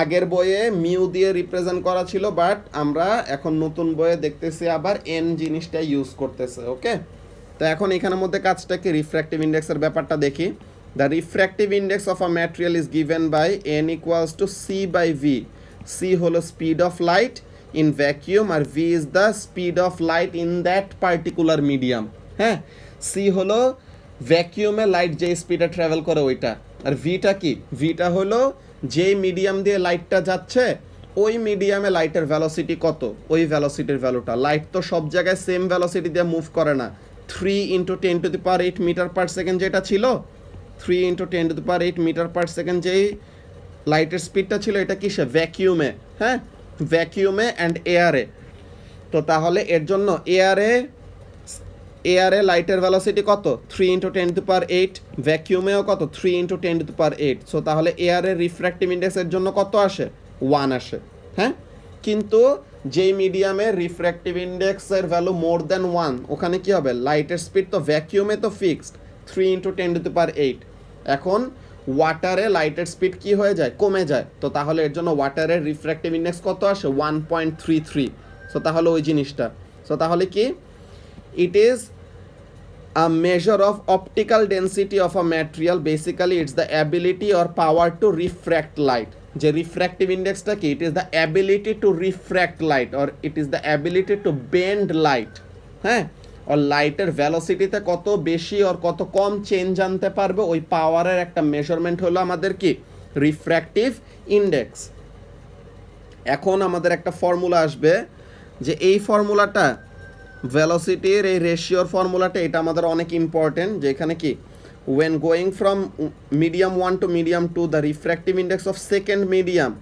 আগের বইয়ে মিউ দিয়ে রিপ্রেজেন্ট করা ছিল, বাট আমরা এখন নতুন বইয়ে দেখতেছি আবার এন জিনিসটা ইউজ করতেছে। ওকে, তো এখন এখানের মধ্যে কাজটা কি, রিফ্র্যাক্টিভ ইন্ডেক্সের ব্যাপারটা দেখি। The refractive index of a material is given by n equals to c by v. C হলো speed of light in vacuum, আর v is the speed of light in that particular medium. হ্যাঁ, c হলো ভ্যাকিউমে light যে স্পিডে travel করে ওইটা, আর ভিটা কি, ভিটা হলো যেই মিডিয়াম দিয়ে লাইটটা যাচ্ছে ওই মিডিয়ামে লাইটের ভ্যালোসিটি কত, ওই ভ্যালোসিটির ভ্যালুটা। লাইট তো সব জায়গায় সেম ভ্যালোসিটি দিয়ে মুভ করে না। 3 × 10⁸ মিটার পার সেকেন্ড যেটা ছিল, 3 × 10⁸ মিটার পার সেকেন্ড যেই লাইটের স্পিডটা ছিল, এটা কিসে, ভ্যাকিউমে। হ্যাঁ, ভ্যাকিউমে অ্যান্ড এয়ারে। তো তাহলে এর জন্য এয়ারে লাইটের ভ্যালোসিটি কত, 3 × 10⁸, ভ্যাকিউমেও কত, 3 × 10⁸। সো তাহলে এয়ারের রিফ্র্যাক্টিভ ইন্ডেক্সের জন্য কত আসে, 1 আসে। হ্যাঁ, কিন্তু যেই মিডিয়ামে রিফ্র্যাক্টিভ ইন্ডেক্সের ভ্যালু মোর দ্যান 1, ওখানে কি হবে, লাইটের স্পিড তো ভ্যাকিউমে তো ফিক্সড 3 × 10⁸। এখন ওয়াটারে লাইটের স্পিড কি হয়ে যায়, কমে যায়। তো তাহলে এর জন্য ওয়াটারের রিফ্র্যাক্টিভ ইন্ডেক্স কত আসে, 1.33। সো তাহলে ওই জিনিসটা, সো তাহলে কি, it is a measure of optical density of a material. Basically it's the ability or power to refract light. যে রিফ্র্যাক্টিভ ইন্ডেক্সটা কি, ইট is the ability to refract light, or it is the ability to bend light. হ্যাঁ, আর লাইটের ভ্যালোসিটিতে কত বেশি আর কত কম change আনতে পারবে, ওই পাওয়ারের একটা মেজারমেন্ট হলো আমাদের কি, রিফ্র্যাক্টিভ ইন্ডেক্স। এখন আমাদের একটা ফর্মুলা আসবে, যে এই ফর্মুলাটা ভেলোসিটির এই রেশিওর ফর্মুলাটা, এটা আমাদের অনেক ইম্পর্টেন্ট। যেখানে কি, when going from medium 1 to medium 2, the refractive index of second medium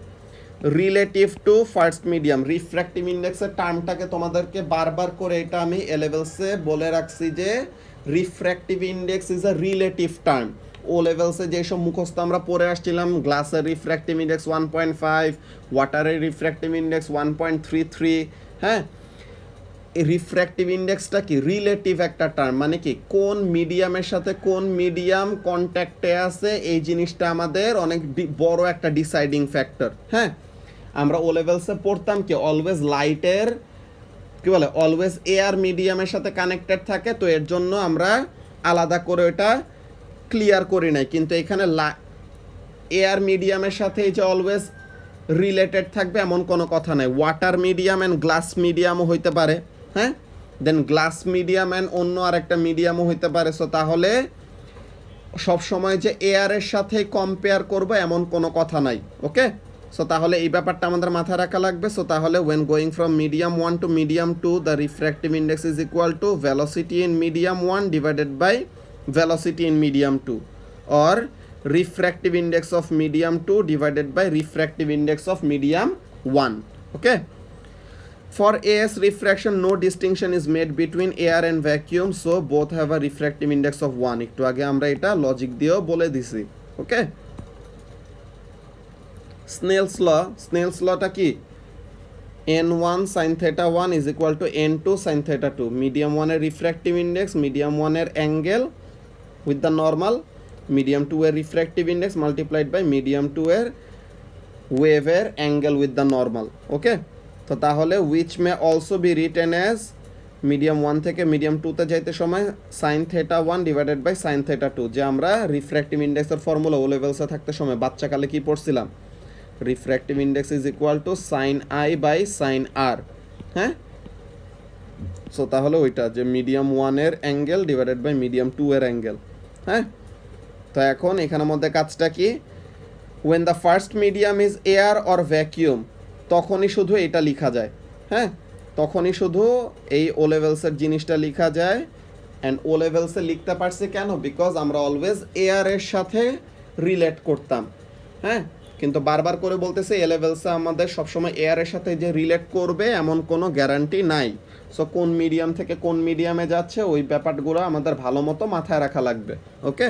relative to first medium. Refractive ইন্ডেক্সের টার্মটাকে তোমাদেরকে বারবার করে এটা আমি এ লেভেলসে বলে রাখছি যে refractive index is a relative term. O লেভেলসে যেসব মুখস্থ আমরা পড়ে আসছিলাম, গ্লাসের রিফ্র্যাক্টিভ ইন্ডেক্স 1.5, ওয়াটারের রিফ্র্যাক্টিভ ইন্ডেক্স 1.33। হ্যাঁ, রিফ্র্যাক্টিভ ইন্ডেক্সটা কি, রিলেটিভ একটা টার্ম, মানে কি কোন মিডিয়ামের সাথে কোন মিডিয়াম কন্ট্যাক্টে আছে, এই জিনিসটা আমাদের অনেক বড় একটা ডিসাইডিং ফ্যাক্টর। হ্যাঁ, আমরা ও লেভেলসে পড়তাম কি, অলওয়েজ লাইটের কি বলে, অলওয়েজ এয়ার মিডিয়ামের সাথে কানেক্টেড থাকে, তো এর জন্য আমরা আলাদা করে এটা ক্লিয়ার করি নাই। কিন্তু এখানে এয়ার মিডিয়ামের সাথে এই যে অলওয়েজ রিলেটেড থাকবে এমন কোনো কথা নাই। ওয়াটার মিডিয়াম অ্যান্ড গ্লাস মিডিয়ামও হইতে পারে। হ্যাঁ, দেন গ্লাস মিডিয়াম অ্যান্ড অন্য আরেকটা মিডিয়ামও হইতে পারে। সো তাহলে সবসময় যে এয়ারের সাথে কম্পেয়ার করবো এমন কোনো কথা নাই। ওকে, সো তাহলে এই ব্যাপারটা আমাদের মাথায় রাখা লাগবে। সো তাহলে when going from medium 1 to medium 2, the refractive index is equal to velocity in medium 1 divided by velocity in medium 2, or refractive index of medium 2 divided by refractive index of medium 1. Okay, for AS refraction no distinction is made between air and vacuum, so both have a refractive index of 1. একটু আগে আমরা এটা logic দিয়েও বলে দিছি। ওকে, snails লটা কি, n1 sin theta 1 is equal to n2 sin theta 2. Medium 1 এর রিফ্র্যাক্টিভ ইন্ডেক্স, মিডিয়াম 1 এর angle with the normal, medium 2 এর refractive index multiplied by medium 2 এর ওয়েভের angle with the normal. Okay, তো তাহলে which may also be written as, medium 1 থেকে medium 2তে যাইতে সময় sine theta 1 divided by sine theta 2, যে আমরা রিফ্র্যাক্টিভ ইন্ডেক্সের ফর্মুলা ও লেভেলসে থাকতে সময় বাচ্চাকালে কি পড়ছিলাম, refractive index is equal to sine i by sine r. হ্যাঁ, সো তাহলে ওইটা যে মিডিয়াম 1 এর অ্যাঙ্গেল ডিভাইডেড বাই মিডিয়াম 2 এর অ্যাঙ্গেল। হ্যাঁ, তো এখন এখানের মধ্যে কাজটা কি, when the first medium is air or vacuum, তখনই শুধু এটা লেখা যায়। হ্যাঁ, তখনই শুধু এই ও লেভেলসের জিনিসটা লেখা যায়। অ্যান্ড ও লেভেলসে লিখতে পারছি কেন, বিকজ আমরা অলওয়েজ এয়ারের সাথে রিলেট করতাম। হ্যাঁ, কিন্তু বারবার করে বলতেছে এ লেভেলসে আমাদের সবসময় এয়ারের সাথে যে রিলেট করবে এমন কোনো গ্যারান্টি নাই। সো কোন মিডিয়াম থেকে কোন মিডিয়ামে যাচ্ছে ওই ব্যাপারগুলো আমাদের ভালো মতো মাথায় রাখা লাগবে। ওকে,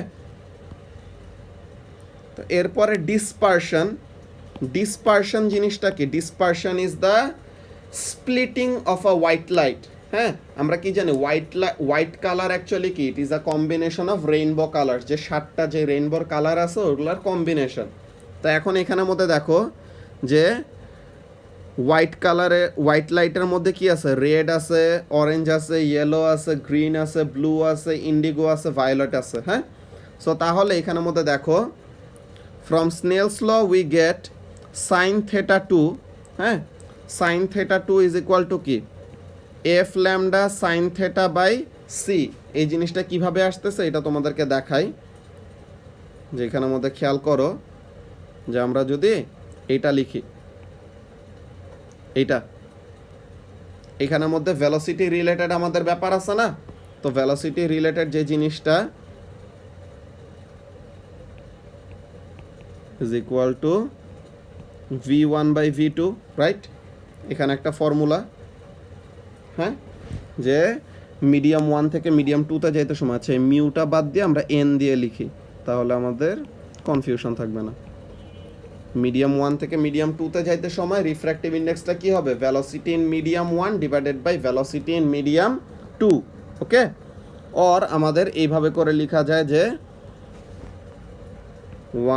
তো এরপরে ডিসপারশন জিনিসটা কি, dispersion is the splitting of a white light. হ্যাঁ, আমরা কি জানি, হোয়াইট কালার অ্যাকচুয়ালি কি, it is a combination of rainbow colour, যে 7টা যে রেইনবোর কালার আছে ওগুলার কম্বিনেশন। তো এখন এখানের মধ্যে দেখো যে হোয়াইট কালারে হোয়াইট লাইটের মধ্যে কি আছে, রেড আছে, অরেঞ্জ আছে, ইয়েলো আছে, গ্রিন আছে, ব্লু আছে, ইন্ডিগো আছে, ভায়োলেট আছে। হ্যাঁ, সো তাহলে এখানের মধ্যে দেখো from Snell's law we get sine theta two. হ্যাঁ, sine theta two is equal to কি, f lambda sine theta by c. এই জিনিসটা কিভাবে আসতেছে এটা তোমাদেরকে দেখাই, যে এখানের মধ্যে খেয়াল করো যে আমরা যদি এইটা লিখি, এইটা এখানের মধ্যে ভেলোসিটি রিলেটেড আমাদের ব্যাপার আছে না, তো ভেলোসিটি রিলেটেড যে জিনিসটা is equal to v1 by v2, right? এখানে একটা ফর্মুলা, হ্যাঁ, যে মিডিয়াম 1 থেকে মিডিয়াম 2তে যাইতে সময় আছে, মিউটা বাদ দিয়ে আমরা n দিয়ে লিখি, তাহলে আমাদের কনফিউশন থাকবে না। মিডিয়াম 1 থেকে মিডিয়াম 2তে যাইতে সময় রিফ্র্যাক্টিভ ইন্ডেক্সটা কি হবে, velocity in medium 1 divided by velocity in medium 2। Okay, or আমাদের এইভাবে করে লেখা যায় যে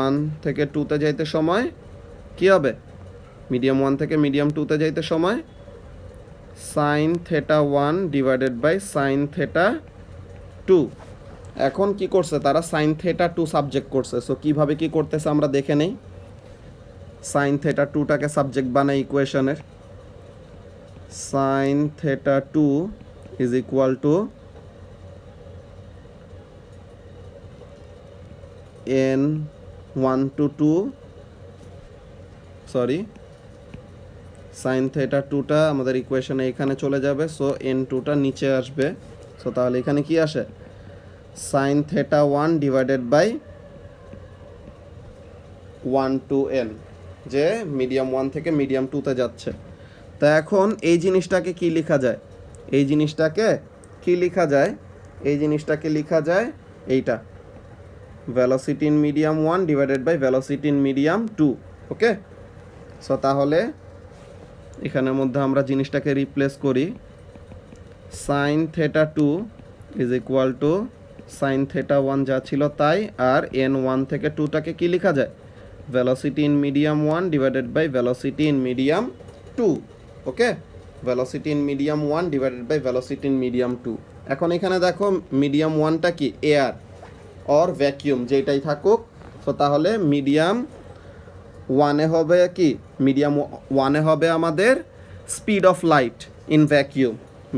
1 থেকে 2তে যাইতে সময় কি হবে, মিডিয়াম 1 থেকে মিডিয়াম 2তে যাইতে সময় sine theta 1 divided by sine theta 2। এখন কি করছে তারা, সাইন থেটা 2 সাবজেক্ট করছে। সো কিভাবে কি করতেছে আমরা দেখে নেই। সাইন থেটা 2টাকে সাবজেক্ট বানাই ইকুয়েশনের, sign theta 2 is equal two n 1 to 2, sorry, sine theta 2টা আমাদের ইকুয়েশনে এখানে চলে যাবে, সো n 2টা নিচে আসবে। সো তাহলে এখানে কি আসে, sine theta 1 divided by 1 to n, যে মিডিয়াম 1 থেকে মিডিয়াম 2তে যাচ্ছে। তা এখন এই জিনিসটাকে কি লেখা যায়, এই জিনিসটাকে কি লেখা যায়, এই জিনিসটাকে লেখা যায় এইটা, velocity in medium 1 divided by velocity in medium 2। Okay, so তাহলে এখানের মধ্যে আমরা জিনিসটাকে রিপ্লেস করি, sine theta 2 is equal to sine theta 1 যা ছিল তাই, আর n 1 থেকে 2টাকে কি লেখা যায়, velocity in medium 1 divided by velocity in medium 2। Okay, velocity in medium 1 divided by velocity in medium 2। এখন এখানে দেখো মিডিয়াম 1টা কি, এয়ার অর ভ্যাকিউম যেটাই থাকুক। সো তাহলে মিডিয়াম 1-এ হবে কি, মিডিয়াম 1-এ হবে আমাদের speed of light in vacuum,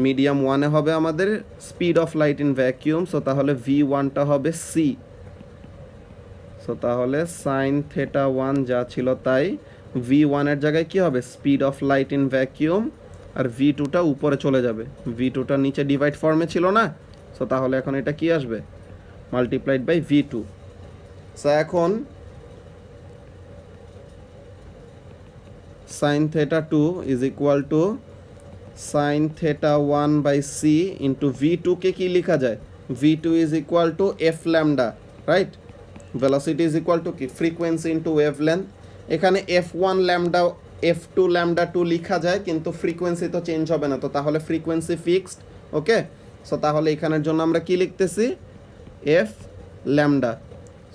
medium 1-এ হবে আমাদের speed of light in vacuum. So তাহলে v1টা হবে c। সো তাহলে সাইন থেটা 1 যা ছিল তাই, v1-এর জায়গায় কি হবে, speed of light in vacuum, আর v2টা উপরে চলে যাবে, v2টা নিচে ডিভাইড ফর্মে ছিল না। সো তাহলে এখন এটা কি আসবে, মাল্টিপ্লাইড বাই v2। সো এখন sine theta 2 is equal to sine theta 1 by c into v2 কে কি লেখা যায়, v2 is equal to f lambda, right? Velocity is equal to কি, ফ্রিকোয়েন্সি ইন্টু ওয়েভ লেন্থ। এখানে f1 ল্যামডা f2 ল্যামডা 2 লেখা যায়, কিন্তু ফ্রিকোয়েন্সি তো চেঞ্জ হবে না, তো তাহলে ফ্রিকোয়েন্সি ফিক্সড। ওকে, সো তাহলে এখানের জন্য আমরা কি লিখতেছি, এফ ল্যামডা।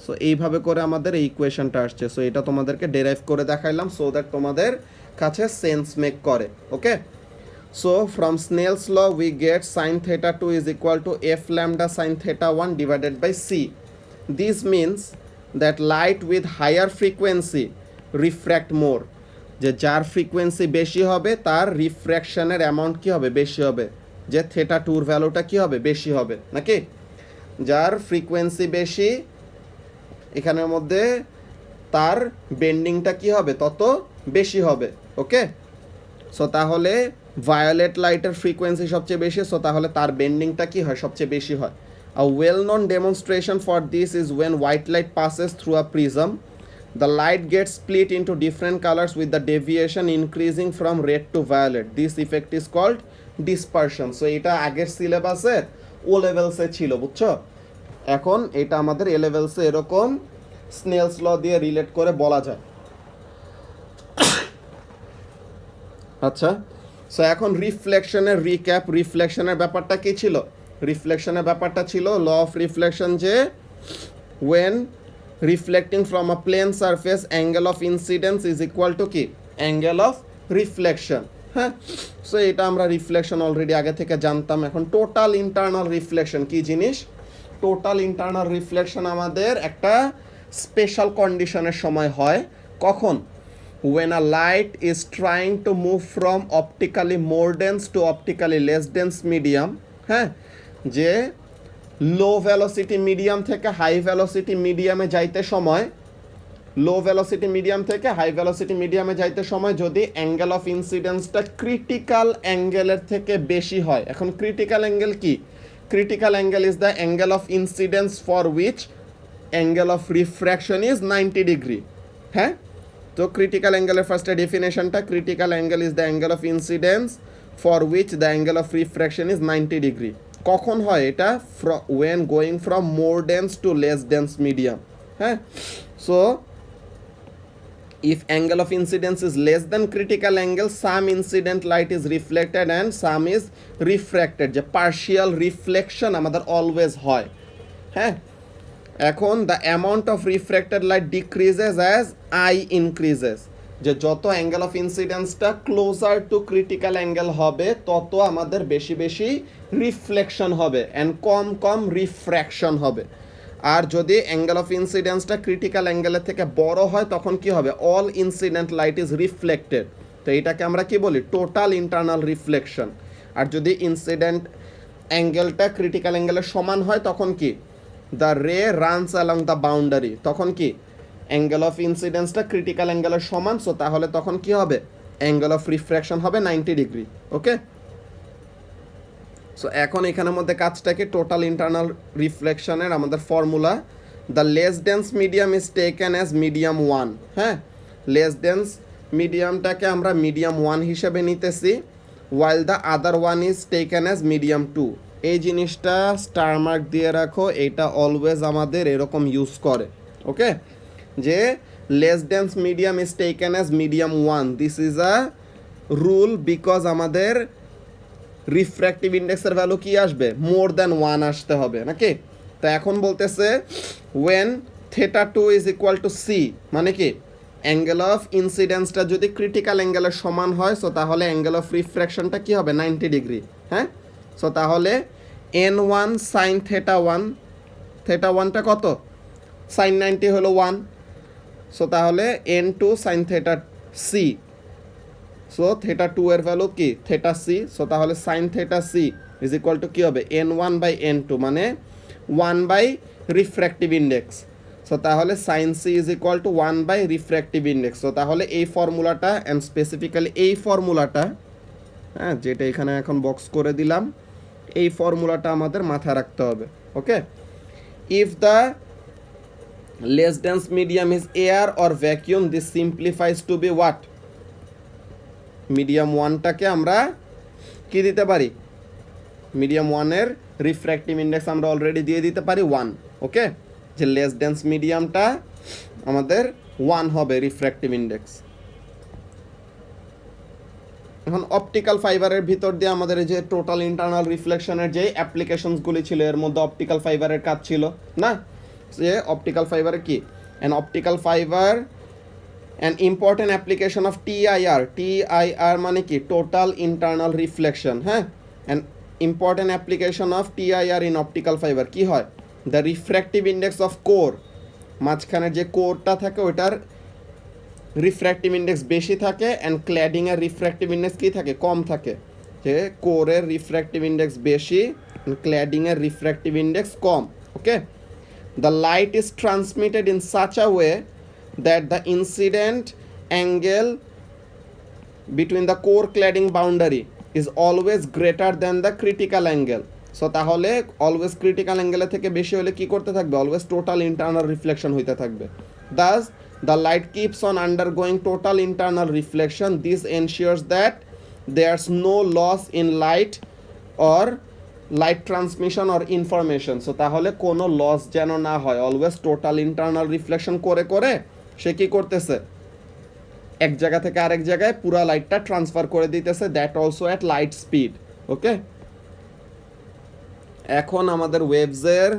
সো এইভাবে করে আমাদের এই ইকুয়েশনটা আসছে। সো এটা তোমাদেরকে ডেরাইভ করে দেখাইলাম, সো দ্যাট তোমাদের কাছে সেন্স মেক করে। Okay, so from Snell's law we get sine theta 2 is equal to f lambda sine theta 1 divided by c. This means that light with higher frequency refract more, যে যার frequency বেশি হবে তার রিফ্র্যাকশনের amount কি হবে, বেশি হবে, যে থেটা 2-র ভ্যালুটা কি হবে, বেশি হবে নাকি। যার ফ্রিকোয়েন্সি বেশি এখানের মধ্যে তার বেন্ডিংটা কি হবে, তত বেশি হবে। ওকে, সো তাহলে ভায়োলেট লাইটের ফ্রিকোয়েন্সি সবচেয়ে বেশি, সো তাহলে তার বেন্ডিংটা কি হয়, সবচেয়ে বেশি হয়। A well known demonstration for this is when white light passes through a prism, the light gets split into different colors with the deviation increasing from red to violet. This effect is called dispersion. So এটা আগের সিলেবাসের ও লেভেলসে ছিল, বুঝছো? এখন এটা আমাদের এ লেভেলসে এরকম snails ল দিয়ে রিলেট করে বলা যায়। আচ্ছা, সো এখন রিফ্লেকশনের রিক্যাপ। রিফ্লেকশনের ব্যাপারটা কি ছিল, রিফ্লেকশনের ব্যাপারটা ছিল ল অফ রিফ্লেকশন, যে when reflecting from a plane surface angle of incidence is equal to কি অ্যাঙ্গেল অফ রিফ্লেকশন। হ্যাঁ, সো এটা আমরা রিফ্লেকশন অলরেডি আগে থেকে জানতাম। এখন টোটাল ইন্টারনাল রিফ্লেকশন কি জিনিস? টোটাল ইন্টারনাল রিফ্লেকশন আমাদের একটা স্পেশাল কন্ডিশনের সময় হয়। কখন? when a light is trying to move from optically more dense to optically less dense medium, হ্যাঁ, যে লো ভেলোসিটি মিডিয়াম থেকে হাই ভেলোসিটি মিডিয়ামে যাইতে সময়, লো ভেলোসিটি মিডিয়াম থেকে হাই ভেলোসিটি মিডিয়ামে যাইতে সময় যদি অ্যাঙ্গেল অফ ইনসিডেন্সটা ক্রিটিক্যাল অ্যাঙ্গেলের থেকে বেশি হয়। এখন ক্রিটিক্যাল অ্যাঙ্গেল কি? Critical angle is the angle of incidence for which angle of refraction is 90 degree. হ্যাঁ, তো ক্রিটিক্যাল অ্যাঙ্গেলের ফার্স্টে ডেফিনেশনটা, critical angle is the angle of incidence for which the angle of refraction is 90 degree. কখন হয় এটা? When going from more dense to less dense medium. হ্যাঁ, so if angle of incidence is less than critical angle, some incident light is reflected and some is refracted, যে partial reflection আমাদের always হয়। হ্যাঁ, এখন the amount of refracted light decreases as I increases, যে যত angle of ইনসিডেন্সটা closer to critical angle হবে তত আমাদের বেশি বেশি রিফ্লেকশন হবে অ্যান্ড কম কম রিফ্র্যাকশন হবে। আর যদি অ্যাঙ্গেল অফ ইনসিডেন্সটা ক্রিটিক্যাল অ্যাঙ্গেলের থেকে বড় হয় তখন কি হবে? All incident light is reflected. তো এটাকে আমরা কি বলি? Total internal reflection. আর যদি ইনসিডেন্ট অ্যাঙ্গেলটা ক্রিটিক্যাল অ্যাঙ্গেলের সমান হয় তখন কি? দ্য রে রানস অ্যালং দ্য বাউন্ডারি। তখন কি? অ্যাঙ্গেল অফ ইনসিডেন্সটা ক্রিটিক্যাল অ্যাঙ্গেলের সমান, সো তাহলে তখন কি হবে? অ্যাঙ্গেল অফ রিফ্র্যাকশন হবে 90 ডিগ্রি। ওকে, সো এখন এখানের মধ্যে কাজটাকে টোটাল ইন্টারনাল রিফ্লেকশনের আমাদের formula, the less dense medium is taken as medium 1। হ্যাঁ, লেস ডেন্স মিডিয়ামটাকে আমরা মিডিয়াম 1 হিসেবে নিতেছি, while the other one is taken as medium 2। এই জিনিসটা স্টার মার্ক দিয়ে রাখো, এটা অলওয়েজ আমাদের এরকম ইউজ করে। ওকে, যে less dense medium is taken as medium 1, this is a rule because আমাদের রিফ্র্যাক্টিভ ইন্ডেক্সের ভ্যালু কি আসবে? মোর দ্যান 1 আসতে হবে নাকি? তো এখন বলতেছে when θ2 is equal to c, মানে কি অ্যাঙ্গেল অফ ইনসিডেন্সটা যদি ক্রিটিক্যাল অ্যাঙ্গেলের সমান হয় সো তাহলে অ্যাঙ্গেল অফ রিফ্র্যাকশনটা কি হবে? 90 ডিগ্রি। হ্যাঁ, সো তাহলে n1 সাইন θ1, θ1টা কত? সাইন 90 হলো 1, সো তাহলে n2 সাইন θc, সো θ2 এর ভ্যালু কি? θc, সো তাহলে sign θc is equal to কি হবে? n1 বাই n2, মানে 1 বাই রিফ্র্যাক্টিভ ইন্ডেক্স। সো তাহলে sine c is equal to 1 by refractive index. So তাহলে এই ফর্মুলাটা অ্যান্ড স্পেসিফিক্যালি এই ফর্মুলাটা, হ্যাঁ, যেটা এখানে এখন বক্স করে দিলাম, এই ফর্মুলাটা আমাদের মাথায় রাখতে হবে। Okay, if the less dense medium is air or vacuum, this simplifies to be what? Medium 1টাকে আমরা কি দিতে পারি? মিডিয়াম 1-এর রিফ্র্যাক্টিভ ইন্ডেক্স আমরা অলরেডি দিয়ে দিতে পারি 1। ওকে, যে লেস ডেন্স মিডিয়ামটা আমাদের 1 হবে রিফ্র্যাক্টিভ ইন্ডেক্স। এখন অপটিক্যাল ফাইবারের ভিতর দিয়ে আমাদের এই যে টোটাল ইন্টারনাল রিফ্লেকশনের যে অ্যাপ্লিকেশনসগুলি ছিল এর মধ্যে অপটিক্যাল ফাইবারের কাজ ছিল না? যে অপটিক্যাল ফাইবারে কি? An optical fibre an important application of TIR, TIR মানে কি? Total internal reflection. হ্যাঁ, an important application of TIR in optical fiber কি হয়? the refractive index of core, মাঝখানে যে কোরটা থাকে ওটার রিফ্র্যাক্টিভ ইন্ডেক্স বেশি থাকে অ্যান্ড ক্ল্যাডিংয়ের রিফ্র্যাক্টিভ ইন্ডেক্স কী থাকে? কম থাকে। যে কোরের রিফ্র্যাক্টিভ ইন্ডেক্স বেশি, ক্ল্যাডিংয়ের রিফ্র্যাক্টিভ ইন্ডেক্স কম। Okay, the light is transmitted in such a way that the incident angle between the core cladding boundary is always greater than the critical angle. So তাহলে অলওয়েজ ক্রিটিক্যাল অ্যাঙ্গেলের থেকে বেশি হলে কি করতে থাকবে? অলওয়েজ টোটাল ইন্টারনাল রিফ্লেকশন হইতে থাকবে। Thus the light keeps on undergoing total internal reflection, this ensures that there's no loss in light or light transmission or information. So তাহলে কোনো লস যেন না হয়, অলওয়েজ টোটাল ইন্টারনাল রিফ্লেকশন করে করে সে কী করতেছে? এক জায়গা থেকে আরেক জায়গায় পুরা লাইটটা ট্রান্সফার করে দিতেছে, that also at light speed. Okay, এখন আমাদের ওয়েভসের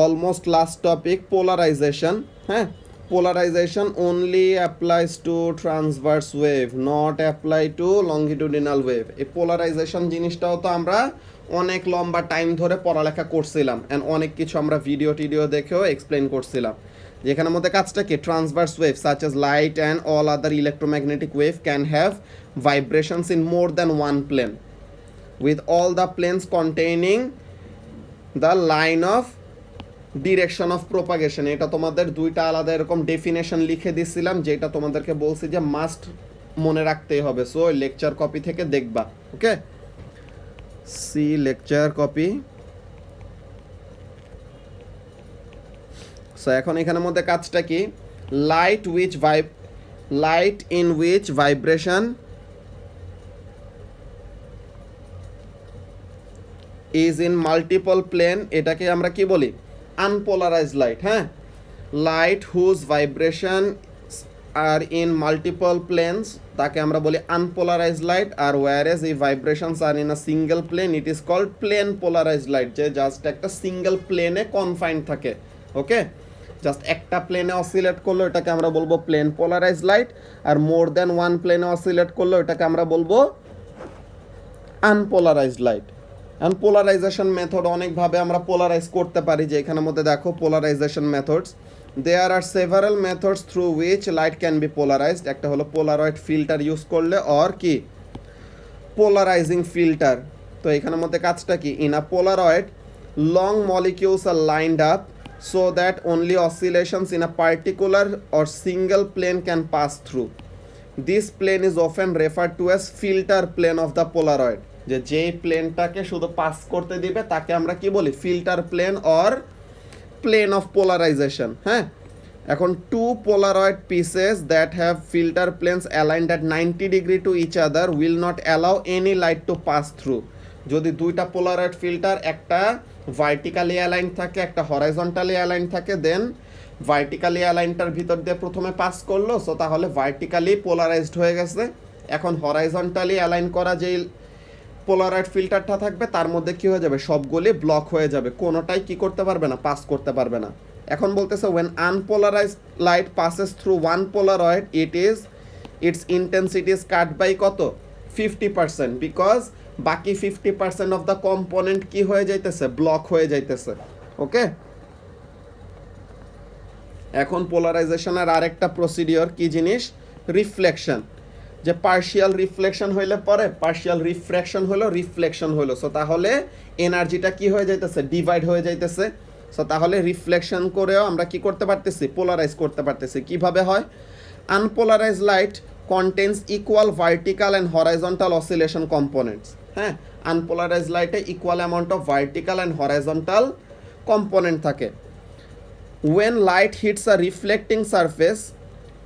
অলমোস্ট লাস্ট টপিক, পোলারাইজেশন। হ্যাঁ, polarisation only applies to transverse wave, not apply to longitudinal wave. এই পোলারাইজেশন জিনিসটাও তো আমরা অনেক লম্বা টাইম ধরে পড়ালেখা করছিলাম অ্যান্ড অনেক কিছু আমরা ভিডিও টিডিও দেখেও এক্সপ্লেন করছিলাম, যেখানের মধ্যে কাজটা কি, transverse wave such as light and all other electromagnetic wave can have vibrations in more than one plane with all the planes containing the line of direction of propagation। এটা তোমাদের দুইটা আলাদা এরকম ডেফিনেশন লিখে দিছিলাম, যেটা তোমাদেরকে বলছি যে মাস্ট মনে রাখতেই হবে। সো লেকচার কপি থেকে দেখবা, okay, see lecture copy. So এখন এখানের মধ্যে কাজটা কি, light in which vibration is in multiple plane, এটাকে আমরা কি বলি, আনপোলারাইজ লাইট। হ্যাঁ, light whose vibration are in multiple planes, তাকে আমরা বলি আনপোলারাইজ লাইট। আর ওয়ারেজ এই vibrations are in a single plane, it is called plane polarise light, যে জাস্ট একটা সিঙ্গেল প্লেনে কনফাইন্ড থাকে। ওকে, জাস্ট একটা প্লেনে অসিলেট করলে এটাকে আমরা বলবো প্লেন পোলারাইজ লাইট, আর মোর দ্যান ওয়ান প্লেনে অসিলেট করলে এটাকে আমরা বলবো unpolarise light. And polarisation method অনেকভাবে আমরা পোলারাইজ করতে পারি, যে এখানের মধ্যে দেখো polarisation methods, there are several methods through which light can be polarised. একটা হলো পোলারয়েড ফিল্টার ইউজ করলে, অর কি পোলারাইজিং ফিল্টার। তো এখানের মধ্যে কাজটা কি, in a polaroid long molecules are lined up so that only অসিলেশনস in a particular or single plane can pass through. This plane is often referred to as filter plane of the polaroid, যে যেই প্লেনটাকে শুধু pass করতে দিবে তাকে আমরা কি বলি, filter plane or plane of polarisation. হ্যাঁ, এখন two polaroid pieces that have filter planes aligned at 90 degree to each other will not allow any light to pass through. যদি দুইটা পোলারয়েড ফিল্টার, একটা ভার্টিক্যালি অ্যালাইন থাকে, একটা horizontally align থাকে, দেন vertically অ্যালাইনটার ভিতর দিয়ে প্রথমে পাস করলো, সো তাহলে ভার্টিক্যালি পোলারাইজড হয়ে গেছে। এখন হরাইজন্টালি অ্যালাইন করা যেই পোলারয়েড ফিল্টারটা থাকবে তার মধ্যে কি হয়ে যাবে, সবগুলি ব্লক হয়ে যাবে, কোনোটাই কি করতে পারবে না, পাস করতে পারবে না। এখন বলতেছে when unpolarized light passes through one polaroid its intensity is cut by কত, 50%, বিকজ বাকি 50% অফ দ্য কম্পোনেন্ট কি হয়ে যাইতেছে, ব্লক হয়ে যাইতেছে। ওকে, এখন পোলারাইজেশনের আরেকটা প্রসিডিওর কি জিনিস, রিফ্লেকশন। যে পার্শিয়াল রিফ্লেকশন হইলে পরে পার্শিয়াল রিফ্র্যাকশন হলো, রিফ্লেকশন হলো, সো তাহলে এনার্জিটা কি হয়ে যাইতেছে, ডিভাইড হয়ে যাইতেছে। সো তাহলে রিফ্লেকশন করেও আমরা কি করতে পারতেছি, পোলারাইজ করতে পারতেছি। কিভাবে হয়, unpolarise light contains equal vertical and horizontal oscillation components. হ্যাঁ, আনপোলারাইজ লাইটে equal amount of vertical and horizontal component থাকে। When light hits a reflecting surface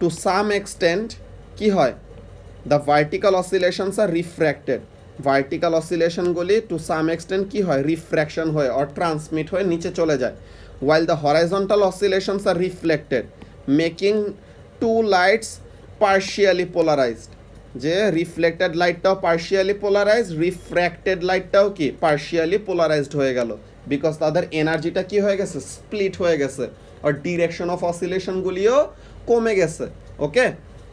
to some extent কি হয়, the vertical oscillations are refracted. Vertical অসিলেশনগুলি to some extent কি হয়, refraction হয়ে or transmit হয়ে নিচে চলে যায়, while the horizontal oscillations are reflected making two lights partially polarised. যে রিফ্লেক্টেড লাইটটাও পার্শিয়ালি পোলারাইজ, রিফ্র্যাক্টেড লাইটটাও কি পার্শিয়ালি পোলারাইজড হয়ে গেল, বিকজ তাদের এনার্জিটা কি হয়ে গেছে, স্প্লিট হয়ে গেছে, আর ডিরেকশন অফ অসিলেশনগুলিও কমে গেছে। ওকে,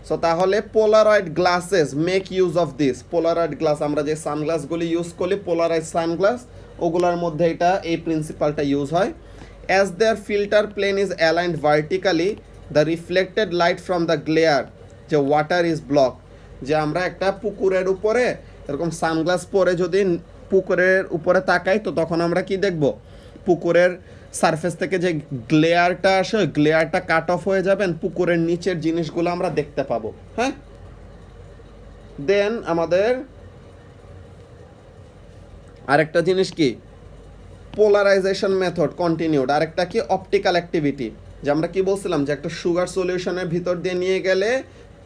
সো তাহলে polaroid glasses make use of this. Polaroid glass, আমরা যে সানগ্লাসগুলি ইউজ করি পোলারাইজ সানগ্লাস, ওগুলোর মধ্যে এটা এই প্রিন্সিপালটা ইউজ হয়। As their filter plane is aligned vertically the reflected light from the glare, যে ওয়াটার ইজ ব্লক। যে আমরা একটা পুকুরের উপরে এরকম সানগ্লাস পরে যদি পুকুরের উপরে তাকাই, তো তখন আমরা কি দেখব, পুকুরের সারফেস থেকে যে গ্লেয়ারটা আসে, গ্লেয়ারটা কাট অফ হয়ে যাবেন, পুকুরের নিচের জিনিসগুলো আমরা দেখতে পাবো। হ্যাঁ, দেন আমাদের আরেকটা জিনিস কি, পোলারাইজেশন মেথড কন্টিনিউড। আরেকটা কি, অপটিক্যাল অ্যাক্টিভিটি। যে আমরা কি বলছিলাম, যে একটা সুগার সলিউশনের ভিতর দিয়ে নিয়ে গেলে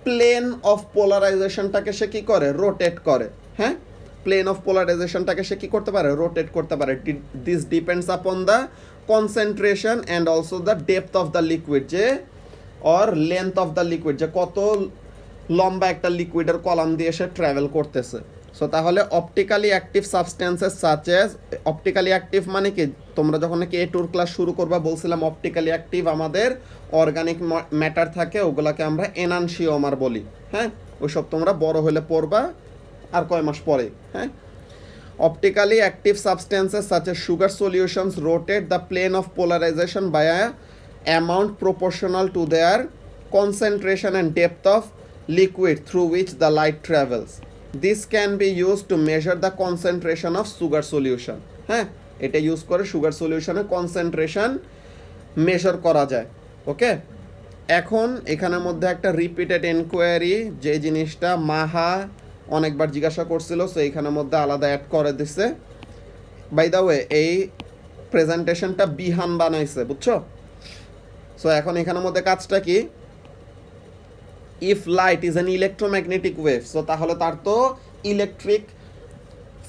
প্লেন অফ পোলারাইজেশনটাকে সে কি করে, রোটেট করে। হ্যাঁ, প্লেন অফ পোলারাইজেশনটাকে সে কি করতে পারে, রোটেট করতে পারে। This depends upon the concentration and also the depth of the liquid, যে or length of the liquid, যে কত লম্বা একটা লিকুইডের কলাম দিয়ে সে ট্রাভেল করতেছে। সো তাহলে optically active substances such as, optically active মানে কি, তোমরা যখন নাকি এ টুর ক্লাস শুরু করবা বলছিলাম অপটিক্যালি অ্যাক্টিভ আমাদের অর্গানিক ম্যাটার থাকে, ওগুলাকে আমরা এনানশিওমার বলি। হ্যাঁ, ওইসব তোমরা বড় হলে পড়বা আর কয় মাস পরে। হ্যাঁ, optically active substances such as sugar solutions rotate the plane of polarization by a amount proportional to their concentration and depth of liquid through which the light travels. This can be used to measure the concentration of sugar solution. হ্যাঁ, এটা use করে sugar সলিউশনের concentration measure করা যায়। ওকে, এখন এখানের মধ্যে একটা repeated enquiry, যে জিনিসটা মাহা অনেকবার জিজ্ঞাসা করছিল, সো এইখানের মধ্যে আলাদা অ্যাড করে দিছে। বাই দ্য ওয়ে এই প্রেজেন্টেশনটা বিহান বানাইছে, বুঝছো? সো এখন এখানের মধ্যে কাজটা কি, if light is an electromagnetic wave, so তাহলে তার তো ইলেকট্রিক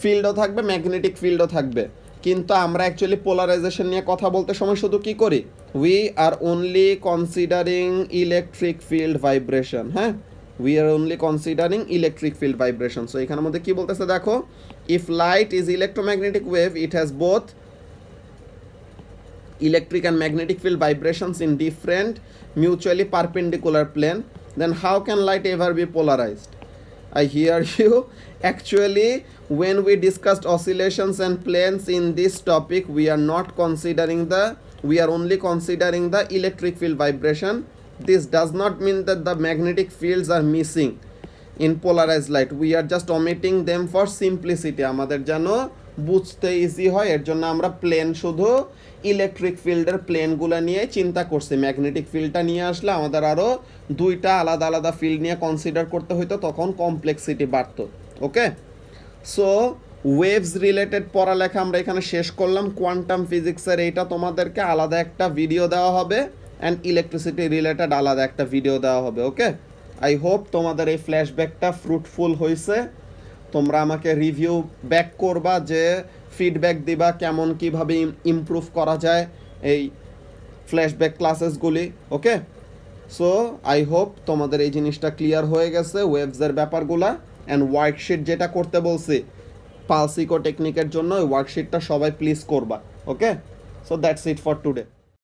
ফিল্ডও থাকবে, ম্যাগনেটিক ফিল্ডও থাকবে, কিন্তু আমরা অ্যাকচুয়ালি পোলারাইজেশন নিয়ে কথা বলতে সময় শুধু কি করি, we are only considering electric field vibration. হ্যাঁ, we are only considering electric field vibration. So এখানের মধ্যে কি বলতেছে দেখো, if light is electromagnetic wave it has both electric and magnetic field vibrations in different mutually perpendicular plane, then how can light ever be polarized? I hear you. Actually when we discussed oscillations and planes in this topic we are only considering the electric field vibration. This does not mean that the magnetic fields are missing in polarized light. We are just omitting them for simplicity. আমাদের যেন বুঝতে easy হয় এর জন্য আমরা plane, শুধু electric ফিল্ডের প্লেনগুলো নিয়ে চিন্তা করছি। ম্যাগনেটিক ফিল্ডটা নিয়ে আসলে আমাদের আরও দুইটা আলাদা আলাদা ফিল্ড নিয়ে কনসিডার করতে হইতো, তখন কমপ্লেক্সিটি বাড়তো। ওকে, সো ওয়েভস রিলেটেড পড়ালেখা আমরা এখানে শেষ করলাম। কোয়ান্টাম ফিজিক্সের এইটা তোমাদেরকে আলাদা একটা ভিডিও দেওয়া হবে, অ্যান্ড ইলেকট্রিসিটি রিলেটেড আলাদা একটা ভিডিও দেওয়া হবে। ওকে, আই হোপ তোমাদের এই ফ্ল্যাশব্যাকটা ফ্রুটফুল হয়েছে। তোমরা আমাকে রিভিউ ব্যাক করবা, যে ফিডব্যাক দিবা কেমন কিভাবে ইমপ্রুভ করা যায় এই ফ্ল্যাশব্যাক ক্লাসেসগুলি। ওকে, সো আই হোপ তোমাদের এই জিনিসটা ক্লিয়ার হয়ে গেছে, ওয়েভসের ব্যাপারগুলা। অ্যান্ড ওয়ার্কশিট যেটা করতে বলছি পালস ইকো টেকনিকের জন্য, ওই ওয়ার্কশিটটা সবাই প্লিজ করবা। Okay, so that's it for today.